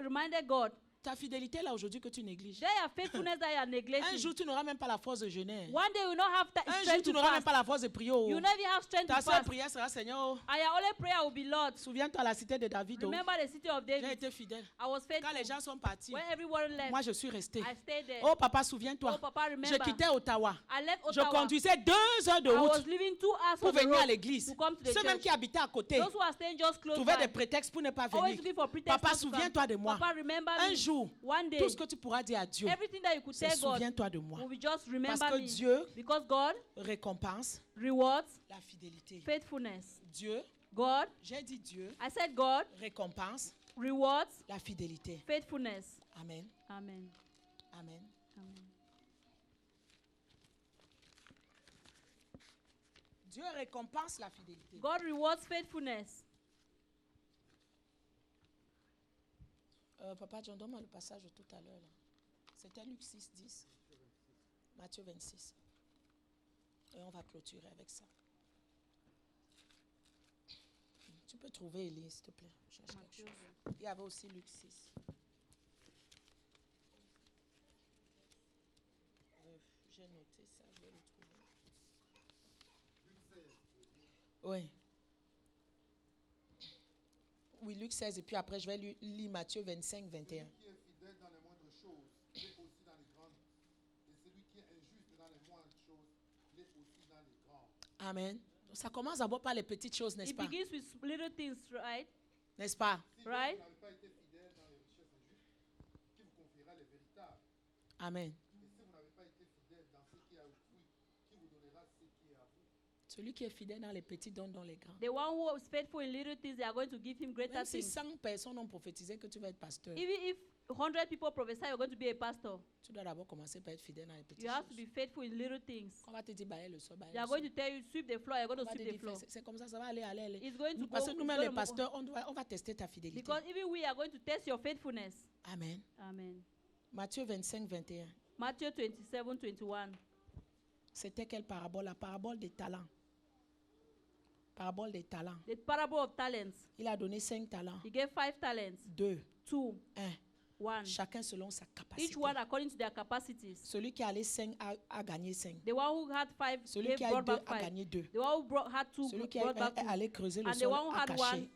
reminded God, Ta fidélité là aujourd'hui que tu négliges. there are faithfulness that you are Un neglecting. jour, tu n'auras même pas la force de jeûner. One day you will not have Un jour, strength tu to n'auras même fast. pas la force de prier. Oh. You will not even have strength Ta to seule fast. prière sera, Seigneur, oh, And your only prayer will be, Lord, souviens-toi la cité de David. Oh. remember the city of J'ai David. été fidèle. I was Quand les faithful. gens sont partis, When everyone left, moi je suis resté. I stayed there. Oh papa, souviens-toi. Oh, Papa, Je remember. quittais Ottawa. I left Je Ottawa. conduisais 2 heures de I was route leaving 2 hours pour on the venir à road l'église. to come to the Ceux même church. qui habitaient à côté Those who are staying just close trouvaient by, des prétextes pour ne pas always venir. looking for pretext Papa, not to come. souviens-toi de moi. Papa, remember Un me. jour, jour, one day, tout ce que tu pourras dire à Dieu, everything that you could c'est tell God souviens-toi de moi. will be just Parce remember que me. Dieu Because God récompense rewards la fidélité. faithfulness. Dieu, God, j'ai dit Dieu I said God récompense rewards la fidélité. faithfulness. Amen. Amen. Amen. Amen. Dieu récompense la fidélité. God rewards faithfulness. Papa John, donne-moi le passage de tout à l'heure. Là. C'était Luc 6, 10. Matthieu 26. Et on va clôturer avec ça. Tu peux trouver Élie, s'il te plaît. Je cherche quelque chose. Il y avait aussi Luc 6. J'ai noté ça, je vais le trouver. Oui. Oui, Luc 16, et puis après, je vais lire Matthieu 25, 21. Celui qui est fidèle dans les moindres choses, il est aussi dans les grandes. Et celui qui est injuste dans les moindres choses, il est aussi dans les grandes. Amen. Donc, ça commence d'abord par les petites choses, n'est-ce It pas? begins with little things, right? N'est-ce pas? Si Right? vous n'avez pas été fidèle dans les richesses injustes, qui vous confiera les véritables? Amen. Et si vous n'avez pas été fidèle dans ce qui est à autrui, qui vous donnera ce qui est à vous? Celui qui est fidèle dans les petits donne dans les grands. The one who is faithful in little things, they are going to give him greater Même si things. 100 personnes ont prophétisé que tu vas être pasteur, Even if 100 people prophesy you're going to be a pastor, tu dois d'abord commencer par être fidèle dans les petites you have to choses. be faithful in little things. On va te dire, bailler le sol, bailler They le are sol. going to tell you, sweep the floor, you're going On to va te sweep the dire, floor. c'est comme ça va aller, aller. It's going to Parce go, que it's nous-mêmes, going les to pasteurs, on va tester ta fidélité. because even we are going to test your faithfulness. Amen. Amen. Matthieu 25, 21. Matthew 27, 21. C'était quelle parabole? La parabole des talents. Parabole des talents. The parable of talents. Il a donné 5 talents. He gave 5 talents. 2, 2, 1. 1. Chacun selon sa capacité. Each one according to their capacities. Celui qui a les 5 a gagné 5. The one who had 5 Celui gave qui a brought 2 back a 5. gagné 2. The one who had 2 Celui qui brought back est 2. allé creuser le And the sol one who a had caché. one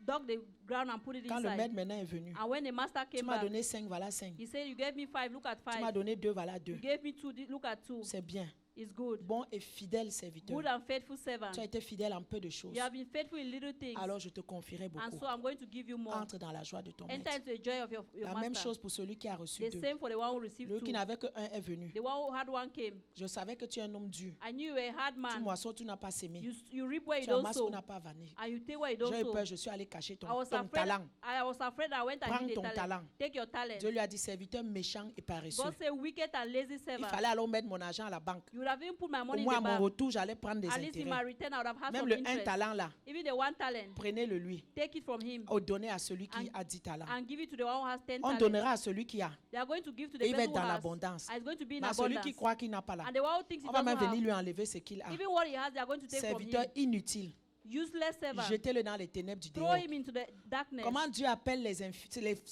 dug the ground and put it Quand le maître inside. maintenant est venu, And when the master tu came m'as back, donné 5, voilà 5. he said, you gave me 5, look at Tu m'as 5. donné 2, voilà 2. You gave me 2, look at 2. C'est bien. It's good. Bon et fidèle serviteur. Good and faithful servant. Tu as été fidèle en peu de choses. You have been faithful in little things. Alors je te confierai And beaucoup. so I'm going to give you more. Entre dans la joie de ton Enter maître. into the joy of your La même master. chose pour celui qui a reçu The 2. same for the one who received Lui qui 2. n'avait que 1 est venu. The one who had 1 came. Je savais que tu es un homme dur. I knew you were a hard Tu man. moissons, tu n'as pas sémé. You reap where you Tu don't amasses, sow. tu n'as pas vanné. And you take where you don't J'ai eu sow. peur, je suis allé cacher I was ton afraid. talent. I was afraid. I went and Prends hid ton the talent. talent. Take your talent. Dieu lui a dit, serviteur méchant et paresseux. God said, wicked and lazy Il servant. fallait alors mettre mon argent à la banque. You would have even put my Au money in moins, à the mon bank. retour, j'allais prendre des At least in my intérêts. return, I would have had Même some le 1 interest. talent là, Even the 1 talent, prenez-le lui. take it from him Ou donnez à celui qui And- a 10 talents. and give it to the one who has 10 On talents. donnera à celui qui a. They are going to give to the Et il va person être who dans has. l'abondance. And it's going to be in Mais à celui abundance. qui croit qu'il n'a pas là, And the one who thinks he on va même doesn't venir have, lui enlever ce qu'il a. even what he has, they are going to take from Serviteur him. inutile. Useless servant. Jetez-le dans les ténèbres du Throw dehors. him into the darkness. Comment Dieu appelle les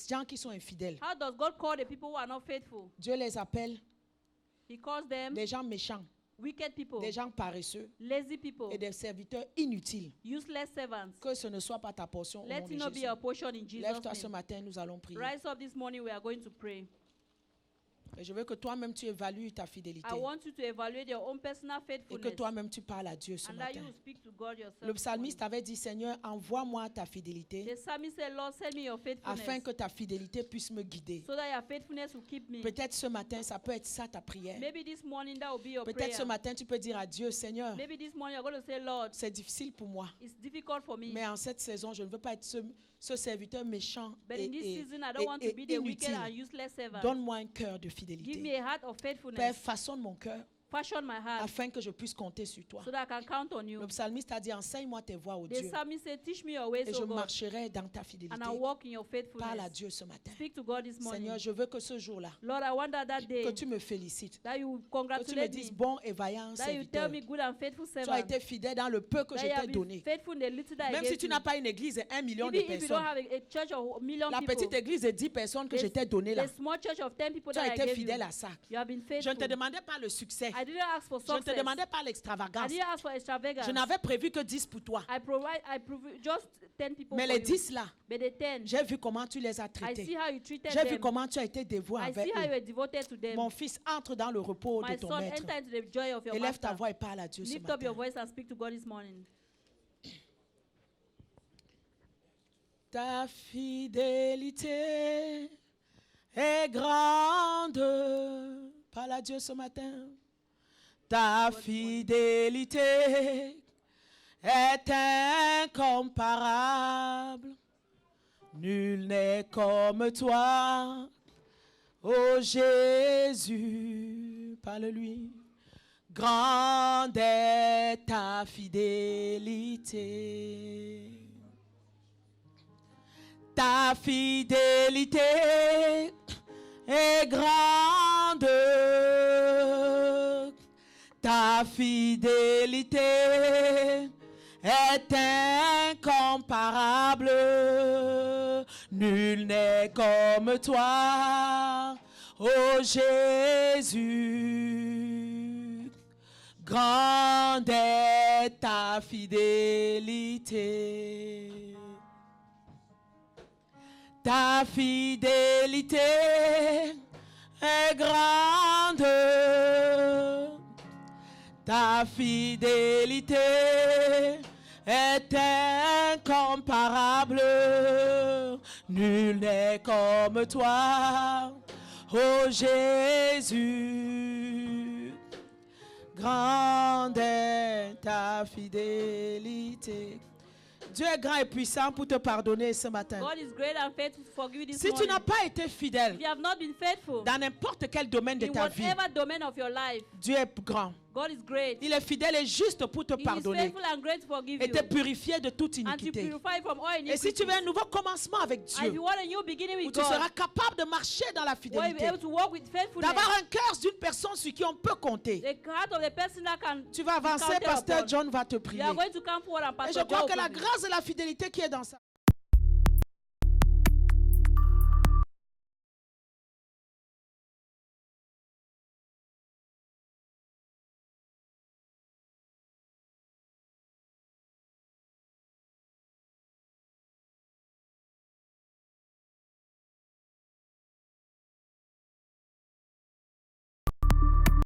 gens qui sont infidèles? How does God call the people who are not faithful? Dieu les appelle He calls them des gens méchants, wicked people, des gens paresseux lazy people, et des serviteurs inutiles. useless servants. Que ce ne soit pas ta portion au Let nom it de not be Jésus. your portion in Jesus' Lève-toi ce name. matin, nous allons prier. Rise up this morning, we are going to pray. Et je veux que toi-même tu évalues ta fidélité. I want you to evaluate your own personal Et faithfulness. que toi-même tu parles à Dieu ce And that matin. you will speak to God yourself. Le this psalmiste morning. avait dit, Seigneur, envoie-moi ta fidélité The psalmist said, Lord, send me your faithfulness. afin que ta fidélité puisse me guider. So that your faithfulness will keep me. Peut-être ce matin, ça peut être ça ta prière. Maybe this morning that will be your Peut-être ce prayer. matin, tu peux dire à Dieu, Seigneur, Maybe this morning you're going to say, Lord, c'est difficile pour moi. it's difficult for me. Mais en cette saison, je ne veux pas être ce serviteur méchant But et, in this et- season, I don't want to et be the wicked inutile. and useless servant. Donne-moi un cœur de Give me fidélité. a heart of Père, faithfulness. façonne mon cœur Fashion my heart afin que je puisse compter sur toi. so that I can count on you. Le psalmiste a dit, enseigne-moi tes voies, ô The Dieu, psalmist said, teach me your ways, et je O God, marcherai dans ta fidélité. and I'll walk in your Parle à faithfulness. Dieu ce matin. Speak to God this morning. Seigneur, je veux que ce jour-là, Lord, I want that day que tu me félicites, that you que tu me congratulate dises, me, bon et vaillant that you serviteur, tell me good and faithful tu as servant, été fidèle dans le peu que that je you have t'ai been donné. faithful in the little that I Même si gave tu you. n'as pas une église de 1 million de Even if you don't personnes, have a church of a million la people, petite église de 10 personnes que je t'ai donnée là, the small church of 10 people tu that as I été gave you, fidèle à ça. you have been Je ne faithful. te demandais pas le succès. I didn't ask for Je ne te success. demandais pas I l'extravagance. didn't ask for extravagance. Je n'avais prévu que 10 pour toi. I provide just 10 people Mais for les you. 10 là, But the 10, j'ai vu comment tu les as I see traités. how you treated J'ai vu them. comment tu as été dévoué I avec see how you eux. were devoted to them. Mon fils, entre dans le repos de My ton son, maître. enter into the joy of your Élève ta master. voix et parle à Dieu ce Lift up your matin. voice and speak to God this morning. Ta fidélité est grande. Parle à Dieu ce matin. Ta fidélité est incomparable. Nul n'est comme toi, ô Jésus. Parle-lui. Grande est ta fidélité. Ta fidélité est grande. Ta fidélité est incomparable. Nul n'est comme toi, ô Jésus. Grande est ta fidélité. Ta fidélité est grande. Ta fidélité est incomparable. Nul n'est comme toi, ô Jésus. Grande est ta fidélité. Dieu est grand et puissant pour te pardonner ce matin. God is great and faithful to forgive you this Si tu morning. n'as pas été fidèle If you have not been faithful dans n'importe quel domaine de in ta vie, whatever domain of your life, Dieu est grand. God is great. Il est fidèle et juste pour te He is pardonner faithful and great to forgive et you te purifier de toute and to iniquité. purify from all Et si tu veux un iniquities. nouveau commencement avec And if Dieu, you want a new beginning où with tu seras God, capable de marcher dans la where you'll be fidélité, able to walk with faithfulness, d'avoir un cœur d'une personne sur qui on peut compter, the heart of the person that can tu vas be avancer, counted Pasteur upon. John va te You prier. are going to come forward and Et Pastor je crois Joe que la will be. grâce et la fidélité qui est dans sa